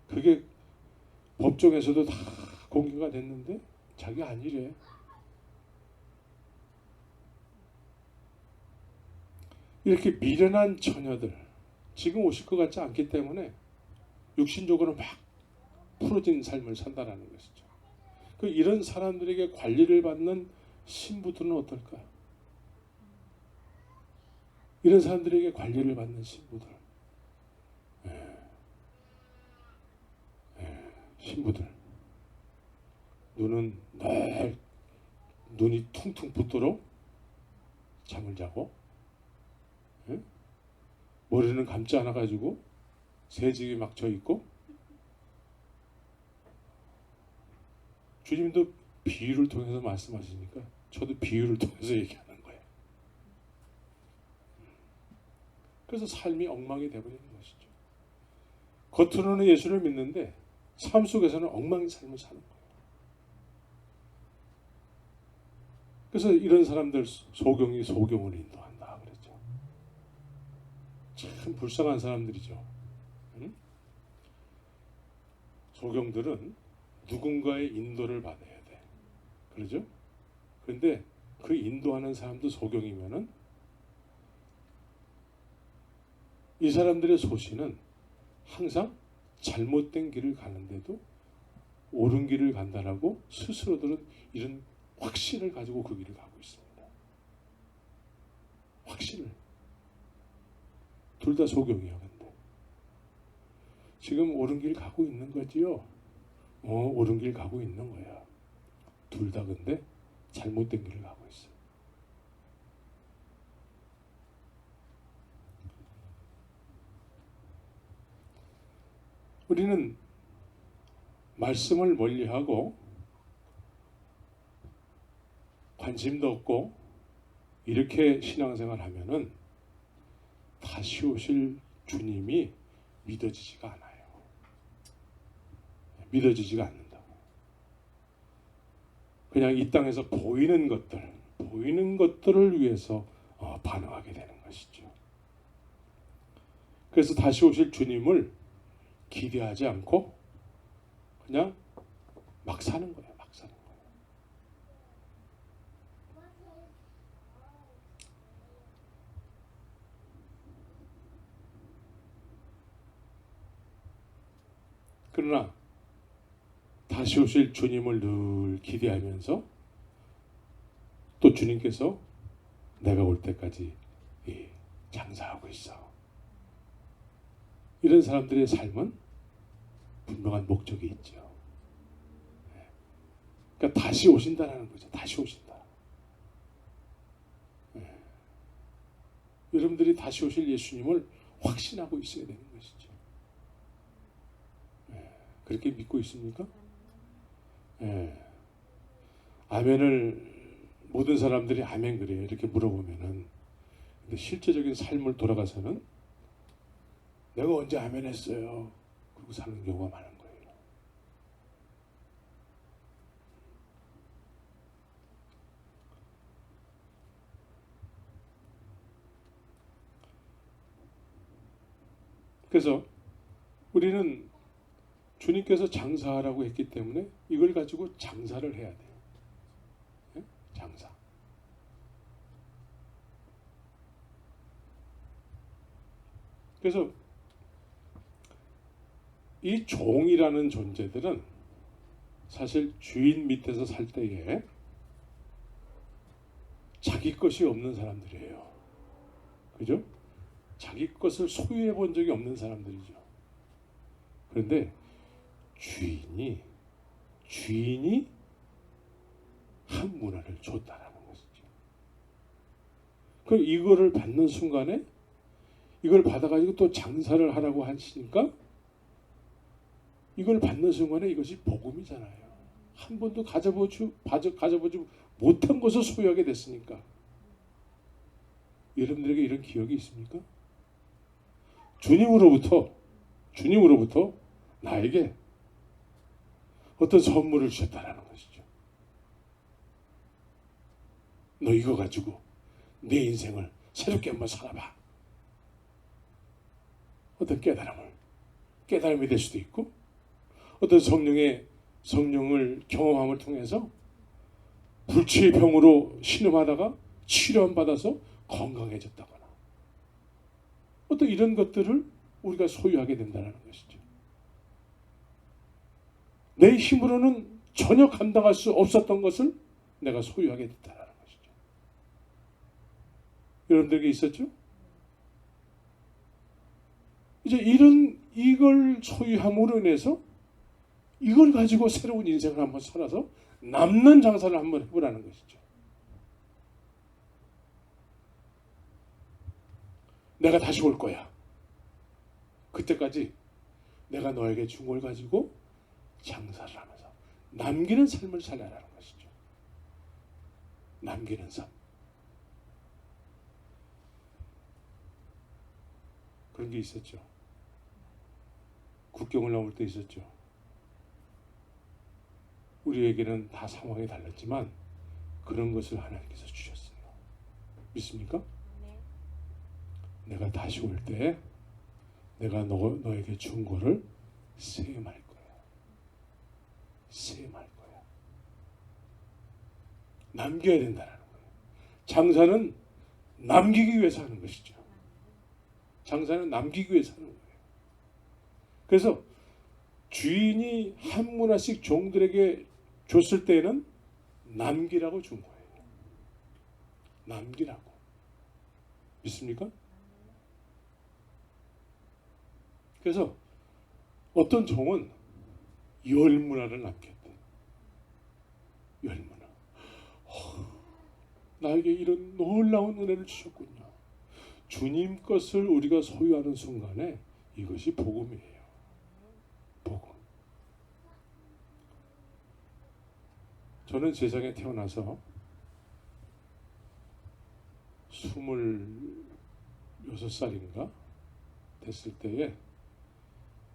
그게 법정에서도 다 공개가 됐는데 자기 아니래. 이렇게 미련한 처녀들 지금 오실 것 같지 않기 때문에 육신적으로 막 풀어진 삶을 산다라는 것이죠. 이런 사람들에게 관리를 받는 신부들은 어떨까? 이런 사람들에게 관리를 받는 신부들, 신부들 눈은 늘 눈이 퉁퉁 붓도록 잠을 자고, 머리는 감지 않아 가지고 새집이 막 져 있고, 주님도 비유를 통해서 말씀하시니까 저도 비유를 통해서 얘기하는 거예요. 그래서 삶이 엉망이 되어버리는 것이죠. 겉으로는 예수를 믿는데 삶 속에서는 엉망인 삶을 사는 거예요. 그래서 이런 사람들 소경이 소경을 인도한다 그랬죠. 참 불쌍한 사람들이죠. 응? 소경들은 누군가의 인도를 받아야 돼. 그러죠? 그런데 그 인도하는 사람도 소경이면은 이 사람들의 소신은 항상 잘못된 길을 가는데도 옳은 길을 간다라고 스스로들은 이런 확신을 가지고 그 길을 가고 있습니다. 확신을. 둘 다 소경이야. 근데 지금 옳은 길 가고 있는 거지요. 옳은 길 가고 있는 거야. 둘 다 근데 잘못된 길을 가고 있어. 우리는 말씀을 멀리하고 관심도 없고 이렇게 신앙생활 하면은 다시 오실 주님이 믿어지지가 않아요. 믿어지지가 않는다고. 그냥 이 땅에서 보이는 것들을 위해서 반응하게 되는 것이죠. 그래서 다시 오실 주님을 기대하지 않고 그냥 막 사는 거예요. 막 사는 거예요. 그러나 다시 오실 주님을 늘 기대하면서 또 주님께서 내가 올 때까지 장사하고 있어. 이런 사람들의 삶은 분명한 목적이 있죠. 그러니까 다시 오신다라는 거죠. 다시 오신다. 여러분들이 다시 오실 예수님을 확신하고 있어야 되는 것이죠. 그렇게 믿고 있습니까? 아멘을 모든 사람들이 아멘 그래요. 이렇게 물어보면은 근데 실제적인 삶을 돌아가서는 내가 언제 아멘 했어요. 그러고 사는 경우가 많은 거예요. 그래서 우리는 주님께서 장사하라고 했기 때문에 이걸 가지고 장사를 해야 돼요. 예? 장사. 그래서 이 종이라는 존재들은 사실 주인 밑에서 살 때에 자기 것이 없는 사람들이에요. 그죠? 자기 것을 소유해 본 적이 없는 사람들이죠. 그런데 주인이 한 문화를 줬다라는 것이죠. 그 이거를 받는 순간에 이걸 받아가지고 또 장사를 하라고 하시니까 이걸 받는 순간에 이것이 복음이잖아요. 한 번도 가져보지 못한 것을 소유하게 됐으니까. 여러분들에게 이런 기억이 있습니까? 주님으로부터 나에게 어떤 선물을 주셨다라는 것이죠. 너 이거 가지고 내 인생을 새롭게 한번 살아봐. 어떤 깨달음이 될 수도 있고, 어떤 성령을 경험함을 통해서 불치의 병으로 신음하다가 치료함 받아서 건강해졌다거나, 어떤 이런 것들을 우리가 소유하게 된다는 것이죠. 내 힘으로는 전혀 감당할 수 없었던 것을 내가 소유하게 됐다는 것이죠. 여러분들에게 있었죠? 이제 이걸 소유함으로 인해서 이걸 가지고 새로운 인생을 한번 살아서 남는 장사를 한번 해보라는 것이죠. 내가 다시 올 거야. 그때까지 내가 너에게 준 걸 가지고 장사를 하면서 남기는 삶을 살아라는 것이죠. 남기는 삶. 그런 게 있었죠. 국경을 넘을 때 있었죠. 우리에게는 다 상황이 달랐지만 그런 것을 하나님께서 주셨어요. 믿습니까? 네. 내가 다시 올 때 내가 너에게 준 거를 세임할 거야. 세임할 거야. 남겨야 된다는 거예요. 장사는 남기기 위해서 하는 것이죠. 장사는 남기기 위해서 하는 거예요. 그래서 주인이 한 문화씩 종들에게 줬을 때는 남기라고 준 거예요. 남기라고. 믿습니까? 그래서 어떤 종은 10문화를 남겼대. 10문화. 나에게 이런 놀라운 은혜를 주셨군요. 주님 것을 우리가 소유하는 순간에 이것이 복음이에요. 복음. 저는 세상에 태어나서 26살인가 됐을 때에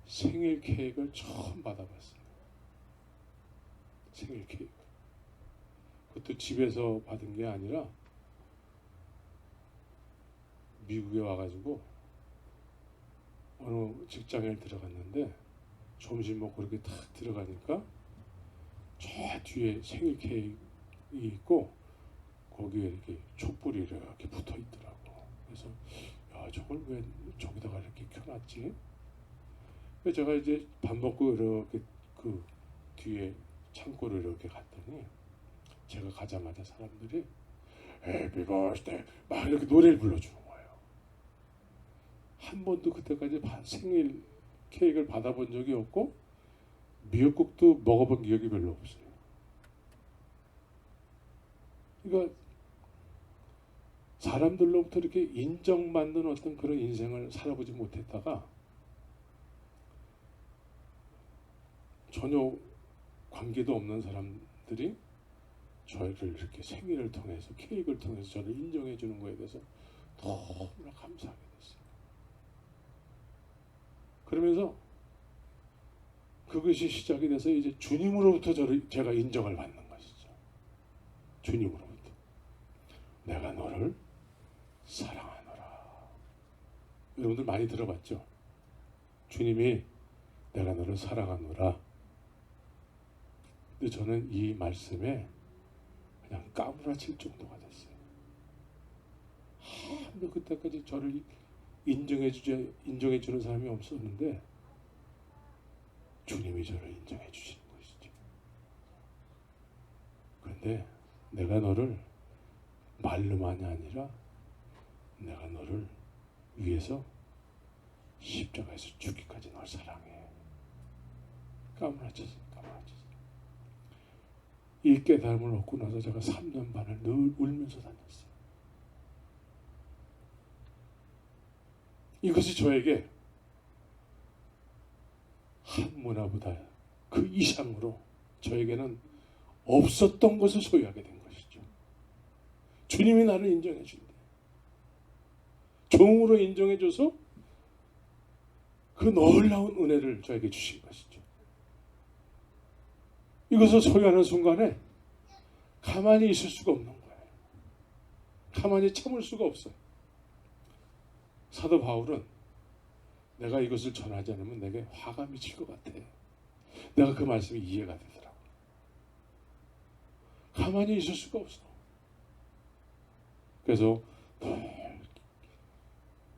생일 케이크를 처음 받아봤어요. 생일 케이크. 그것도 집에서 받은 게 아니라 미국에 와가지고 어느 직장에 들어갔는데 점심 먹고 이렇게 탁 들어가니까 저 뒤에 생일 케이크 있고 거기에 이렇게 촛불이 이렇게 붙어 있더라고. 그래서 야, 저걸 왜 저기다가 이렇게 켜놨지? 그래서 제가 이제 밥 먹고 이렇게 그 뒤에 창고를 이렇게 갔더니 제가 가자마자 사람들이 해피 버스데이 막 이렇게 노래를 불러주는 거예요. 한 번도 그때까지 생일 케이크를 받아본 적이 없고 미역국도 먹어본 기억이 별로 없어요. 그러니까 사람들로부터 이렇게 인정받는 어떤 그런 인생을 살아보지 못했다가 전혀 관계도 없는 사람들이 저희를 이렇게 생일을 통해서 케이크를 통해서 저를 인정해 주는 거에 대해서 너무나 감사하게 됐어요. 그러면서 그것이 시작이 돼서 이제 주님으로부터 제가 인정을 받는 것이죠. 주님으로부터. 내가 너를 사랑하노라. 여러분들 많이 들어봤죠? 주님이 내가 너를 사랑하노라. 근데 저는 이 말씀에 그냥 까무라칠 정도가 됐어요. 아무도 그때까지 저를 인정해 주는 사람이 없었는데 주님이 저를 인정해 주시는 것이죠. 그런데 내가 너를 말로만이 아니라 내가 너를 위해서 십자가에서 죽기까지 널 사랑해. 까무라쳤어요. 이 깨달음을 얻고 나서 제가 3년 반을 늘 울면서 다녔어요. 이것이 저에게 한 문화보다 그 이상으로 저에게는 없었던 것을 소유하게 된 것이죠. 주님이 나를 인정해 준대. 종으로 인정해 줘서 그 놀라운 은혜를 저에게 주신 것이죠. 이것을 소유하는 순간에 가만히 있을 수가 없는 거예요. 가만히 참을 수가 없어요. 사도 바울은 내가 이것을 전하지 않으면 내게 화가 미칠 것 같아. 내가 그 말씀이 이해가 되더라고. 가만히 있을 수가 없어. 그래서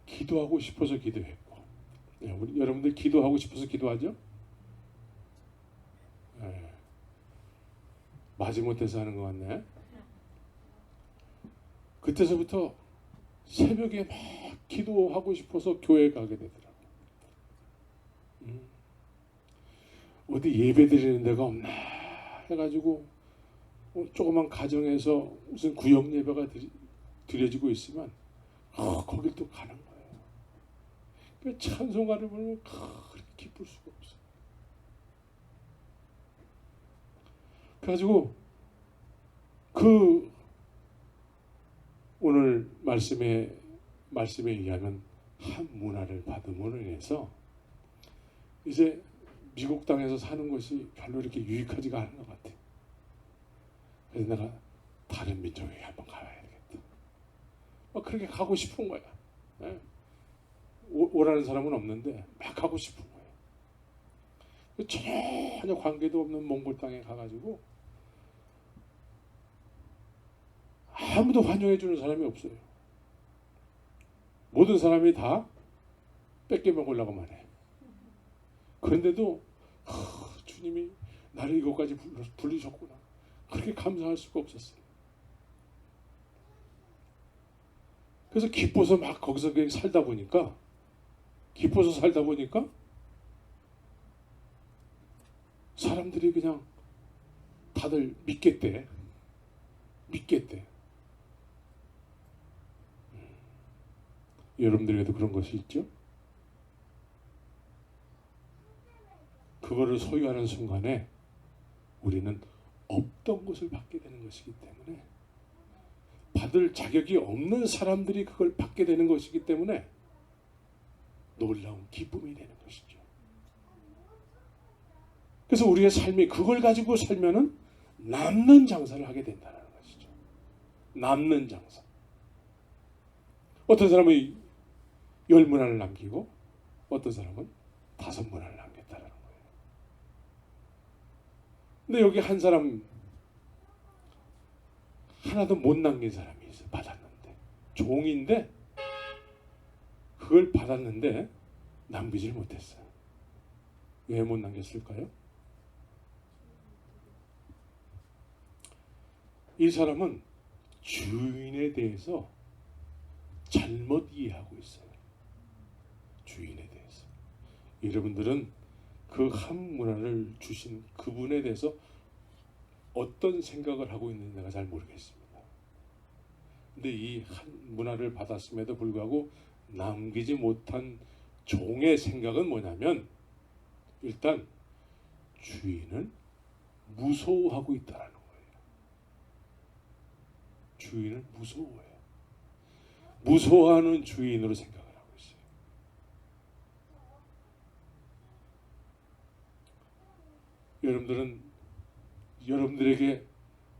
기도하고 싶어서 기도했고, 우리 여러분들 기도하고 싶어서 기도하죠? 네. 마지못해서 하는 것 같네. 그때서부터 새벽에 막 기도하고 싶어서 교회 가게 되더라고. 어디 예배 드리는 데가 없나 해가지고 조그만 가정에서 무슨 구역 예배가 드려지고 있으면 거길 또 가는 거예요. 그 찬송가를 부르면 그렇게 기쁠 수가 없어. 그래가지고 그 오늘 말씀에 의하면 한 문화를 받음으로 인해서 이제 미국 땅에서 사는 것이 별로 이렇게 유익하지가 않은 것 같아. 그래서 내가 다른 민족에 한번 가봐야 되겠다. 그렇게 가고 싶은 거야. 네. 오라는 사람은 없는데 막 가고 싶은 거예요. 전혀 관계도 없는 몽골 땅에 가가지고 아무도 환영해 주는 사람이 없어요. 모든 사람이 다 뺏겨 먹으려고만 해. 그런데도 주님이 나를 이곳까지 부르셨구나. 그렇게 감사할 수가 없었어요. 그래서 기뻐서 막 거기서 살다 보니까 사람들이 그냥 다들 믿겠대. 여러분들에게도 그런 것이 있죠? 그거를 소유하는 순간에 우리는 없던 것을 받게 되는 것이기 때문에, 받을 자격이 없는 사람들이 그걸 받게 되는 것이기 때문에 놀라운 기쁨이 되는 것이죠. 그래서 우리의 삶이 그걸 가지고 살면은 남는 장사를 하게 된다는 것이죠. 남는 장사. 어떤 사람은 10문화를 남기고 어떤 사람은 5문화를 남겼다는 거예요. 근데 여기 한 사람 하나도 못 남긴 사람이 있어요. 받았는데 종인데 그걸 받았는데 남기질 못했어요. 왜 못 남겼을까요? 이 사람은 주인에 대해서 잘못 이해하고 있어요. 주인에 대해서. 여러분들은 그 한 문화를 주신 그분에 대해서 어떤 생각을 하고 있는지 내가 잘 모르겠습니다. 근데 이 한 문화를 받았음에도 불구하고 남기지 못한 종의 생각은 뭐냐면, 일단 주인을 무서워하고 있다는 거예요. 주인을 무서워해요. 무서워하는 주인으로 생각을 하고 있어요. 여러분들은 여러분들에게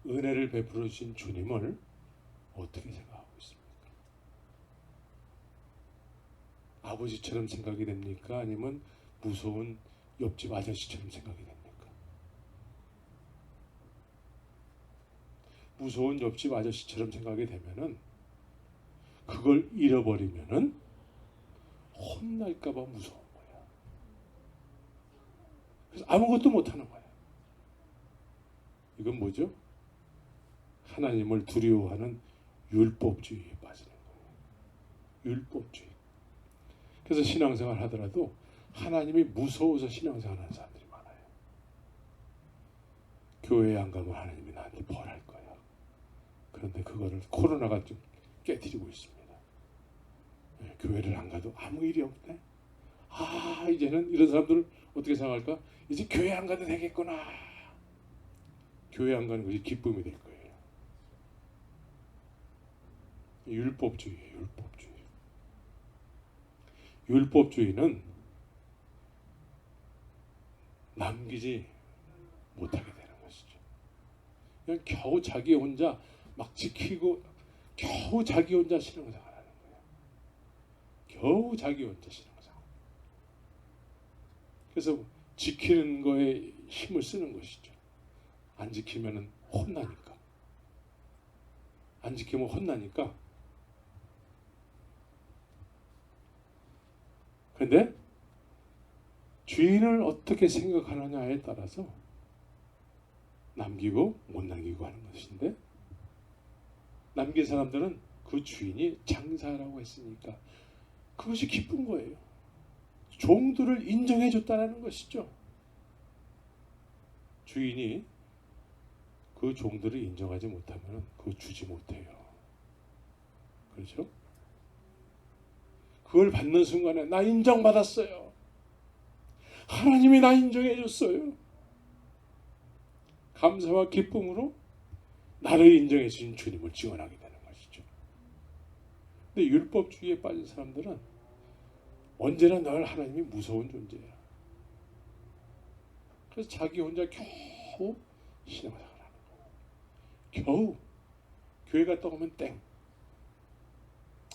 은혜를 베풀어 주신 주님을 어떻게 생각하고 있습니까? 아버지처럼 생각이 됩니까? 아니면 무서운 옆집 아저씨처럼 생각이 됩니까? 무서운 옆집 아저씨처럼 생각이 되면은 그걸 잃어버리면은 혼날까봐 무서운 거야. 그래서 아무것도 못하는 거야. 이건 뭐죠? 하나님을 두려워하는 율법주의에 빠지는 거예요. 율법주의. 그래서 신앙생활 하더라도 하나님이 무서워서 신앙생활 하는 사람들이 많아요. 교회에 안 가면 하나님이 나한테 벌할 거야. 그런데 그거를 코로나가 좀 깨뜨리고 있습니다. 교회를 안 가도 아무 일이 없네. 이제는 이런 사람들은 어떻게 생각할까? 이제 교회 안 가도 되겠구나. 교회 안 가는 것이 기쁨이 될 거예요. 율법주의예요. 율법주의. 율법주의는 남기지 못하게 되는 것이죠. 그냥 겨우 자기 혼자 막 지키고 겨우 자기 혼자 신앙생활 하는 거예요. 겨우 자기 혼자 신앙생활. 그래서 지키는 거에 힘을 쓰는 것이죠. 안 지키면은 혼나니까. 안 지키면 혼나니까. 근데 주인을 어떻게 생각하느냐에 따라서 남기고 못 남기고 하는 것인데, 남긴 사람들은 그 주인이 장사라고 했으니까 그것이 기쁜 거예요. 종들을 인정해 줬다는 것이죠. 주인이 그 종들을 인정하지 못하면 그거 주지 못해요. 그렇죠? 그걸 받는 순간에 나 인정받았어요. 하나님이 나 인정해 줬어요. 감사와 기쁨으로 나를 인정해 주신 주님을 증언하게 되는 것이죠. 근데 율법주의에 빠진 사람들은 언제나 늘 하나님이 무서운 존재예요. 그래서 자기 혼자 겨우 신앙생활 하는 거예요. 겨우 교회 갔다 오면 땡.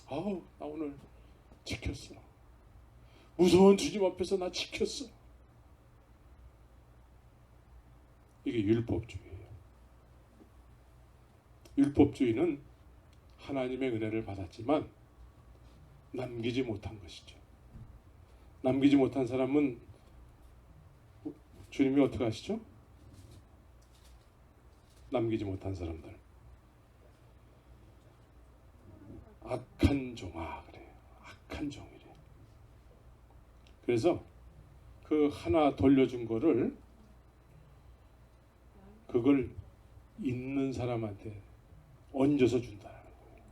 나 오늘 지켰어. 무서운 주님 앞에서 나 지켰어. 이게 율법주의예요. 율법주의는 하나님의 은혜를 받았지만 남기지 못한 것이죠. 남기지 못한 사람은 주님이 어떻게 하시죠? 남기지 못한 사람들. 악한 종아 그래요. 악한 종이래. 그래서 그 하나 돌려준 거를 그걸 있는 사람한테 얹어서 준다는 거예요.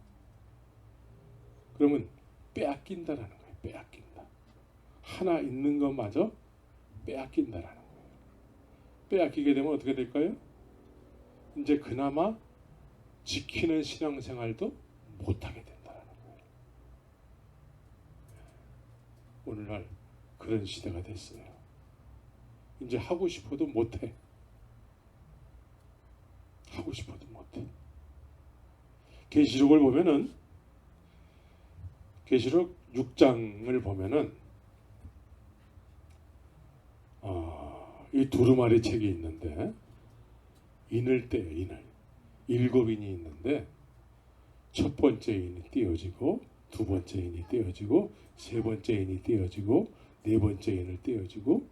그러면 빼앗긴다라는 거예요. 빼앗긴다. 하나 있는 것마저 빼앗긴다라는 거예요. 빼앗기게 되면 어떻게 될까요? 이제 그나마 지키는 신앙생활도 못하게 된다는 거예요. 오늘날 그런 시대가 됐어요. 이제 하고 싶어도 못해. 하고 싶어도 못해. 계시록을 보면은, 계시록 6장을 보면은 이 두루마리 책이 있는데 인을 떼요. 인을 7인이 있는데 첫 번째 인이 떼어지고 두 번째 인이 떼어지고 세 번째 인이 떼어지고 네 번째 인을 떼어지고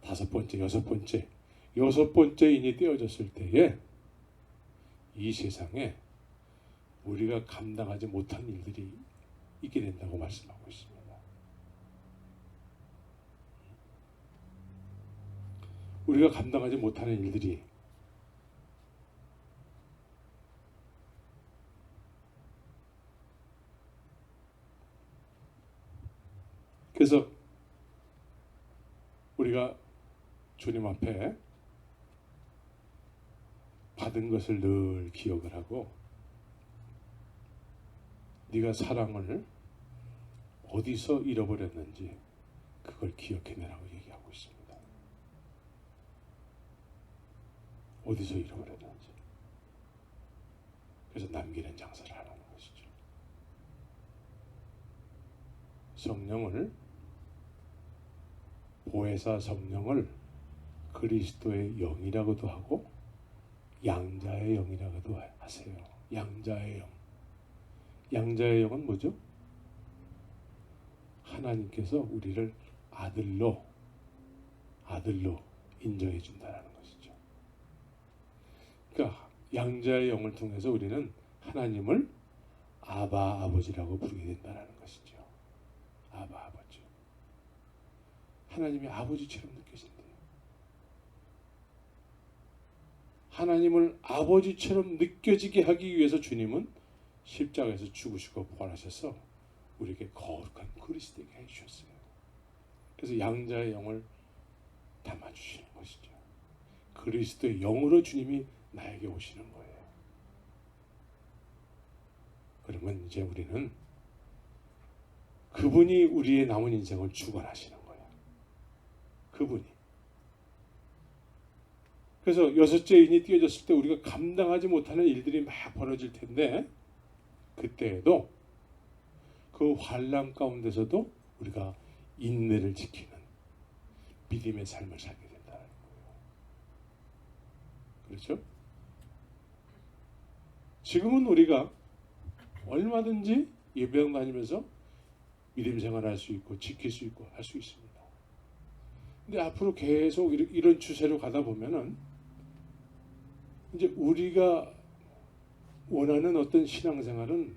다섯 번째 여섯 번째 인이 떼어졌을 때에 이 세상에 우리가 감당하지 못한 일들이 있게 된다고 말씀하고 있습니다. 우리가 감당하지 못하는 일들이 그래서 우리가 주님 앞에 받은 것을 늘 기억을 하고 네가 사랑을 어디서 잃어버렸는지 그걸 기억해내라고 얘기하고 있습니다. 어디서 잃어버렸는지. 그래서 남기는 장사를 하라는 것이죠. 성령을 보혜사 성령을 그리스도의 영이라고도 하고 양자의 영이라고도 하세요. 양자의 영. 양자의 영은 뭐죠? 하나님께서 우리를 아들로 인정해 준다는 것이죠. 그러니까 양자의 영을 통해서 우리는 하나님을 아바 아버지라고 부르게 된다는 것이죠. 아바 아버지. 하나님이 아버지처럼 느껴진대요. 하나님을 아버지처럼 느껴지게 하기 위해서 주님은 십자가에서 죽으시고 부활하셔서 우리에게 거룩한 그리스도 되게 해주셨어요. 그래서 양자의 영을 담아주시는 것이죠. 그리스도의 영으로 주님이 나에게 오시는 거예요. 그러면 이제 우리는 그분이 우리의 남은 인생을 주관하시는 거예요. 그분이. 그래서 여섯째 인이 띄어졌을 때 우리가 감당하지 못하는 일들이 막 벌어질 텐데 그때에도 그 환난 가운데서도 우리가 인내를 지키는 믿음의 삶을 살게 된다는 거예요. 그렇죠? 지금은 우리가 얼마든지 예배당 다니면서 믿음 생활할 수 있고 지킬 수 있고 할 수 있습니다. 근데 앞으로 계속 이런 추세로 가다 보면은 이제 우리가 원하는 어떤 신앙생활은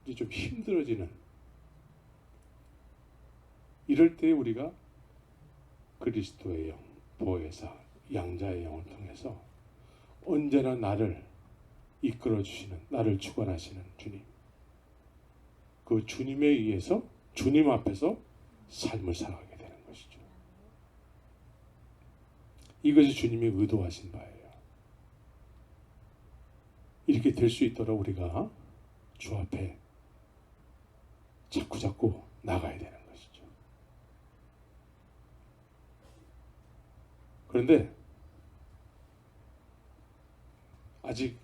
이제 좀 힘들어지는, 이럴 때 우리가 그리스도의 영, 보혜사, 양자의 영을 통해서 언제나 나를 이끌어 주시는, 나를 주관하시는 주님, 그 주님에 의해서 주님 앞에서 삶을 살아가게 되는 것이죠. 이것이 주님이 의도하신 바예요. 이렇게 될 수 있도록 우리가 주 앞에 자꾸 나가야 되는 것이죠. 그런데 아직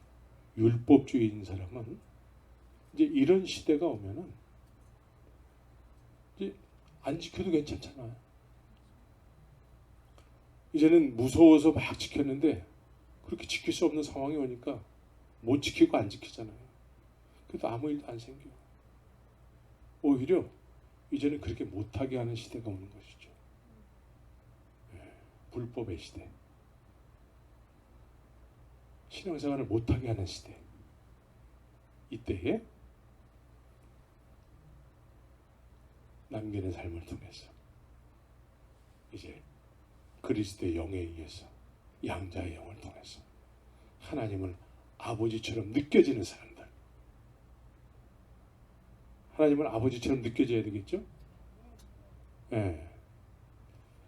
율법주의인 사람은 이제 이런 시대가 오면은 이제 안 지켜도 괜찮잖아요. 이제는 무서워서 막 지켰는데 그렇게 지킬 수 없는 상황이 오니까 못 지키고 안 지키잖아요. 그래도 아무 일도 안 생겨요. 오히려 이제는 그렇게 못하게 하는 시대가 오는 것이죠. 불법의 시대. 신앙생활을 못하게 하는 시대. 이때에 남기는 삶을 통해서 이제 그리스도의 영에 의해서 양자의 영을 통해서 하나님을 아버지처럼 느껴지는 사람들, 하나님을 아버지처럼 느껴져야 되겠죠? 예.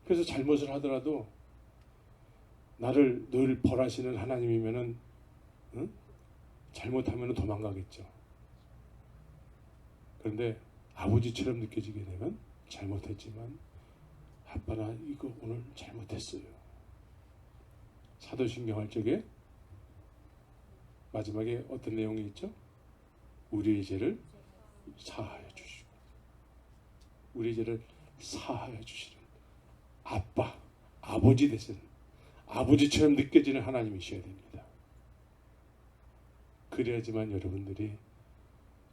그래서 잘못을 하더라도 나를 늘 벌하시는 하나님이면은, 응? 잘못하면 도망가겠죠. 그런데 아버지처럼 느껴지게 되면 잘못했지만 아빠 나 이거 오늘 잘못했어요. 사도신경 할 적에 마지막에 어떤 내용이 있죠? 우리의 죄를 사하여 주시고, 우리의 죄를 사하여 주시는 아빠, 아버지 되시는, 아버지처럼 느껴지는 하나님이셔야 됩니다. 그래야지만 여러분들이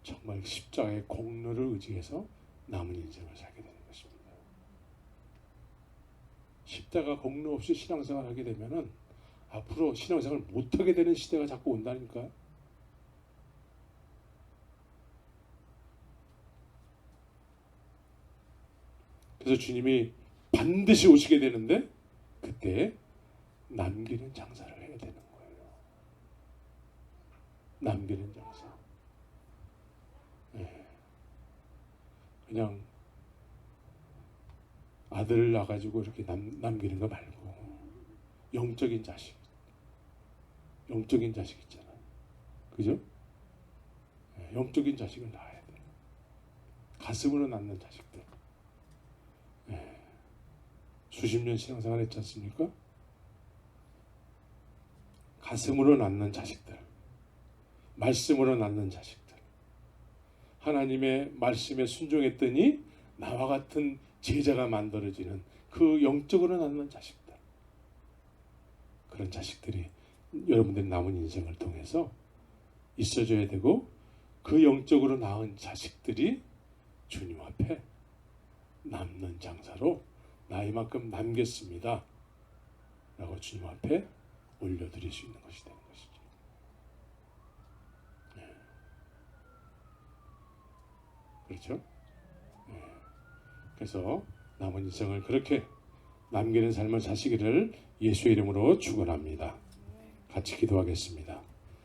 정말 십자가의 공로를 의지해서 남은 인생을 살게 되는 것입니다. 십자가 공로 없이 신앙생활을 하게 되면은 앞으로 신앙생활을 못하게 되는 시대가 자꾸 온다니까. 그래서 주님이 반드시 오시게 되는데 그때 남기는 장사를 해야 되는 거예요. 남기는 장사. 네. 그냥 아들을 낳아가지고 이렇게 남기는 거 말고 영적인 자식 있잖아요. 그죠? 네. 영적인 자식을 낳아야 돼요. 가슴으로 낳는 자식들. 네. 수십 년 신앙생활 했지 않습니까? 가슴으로 낳는 자식들, 말씀으로 낳는 자식들, 하나님의 말씀에 순종했더니 나와 같은 제자가 만들어지는 그 영적으로 낳는 자식들, 그런 자식들이 여러분들의 남은 인생을 통해서 있어줘야 되고, 그 영적으로 낳은 자식들이 주님 앞에 남는 장사로 나 이만큼 남겼습니다 라고 주님 앞에 올려드릴 수 있는 것이 되는 것이죠. 그렇죠? 그래서 남은 인생을 그렇게 남기는 삶을 사시기를 예수의 이름으로 축원합니다. 같이 기도하겠습니다.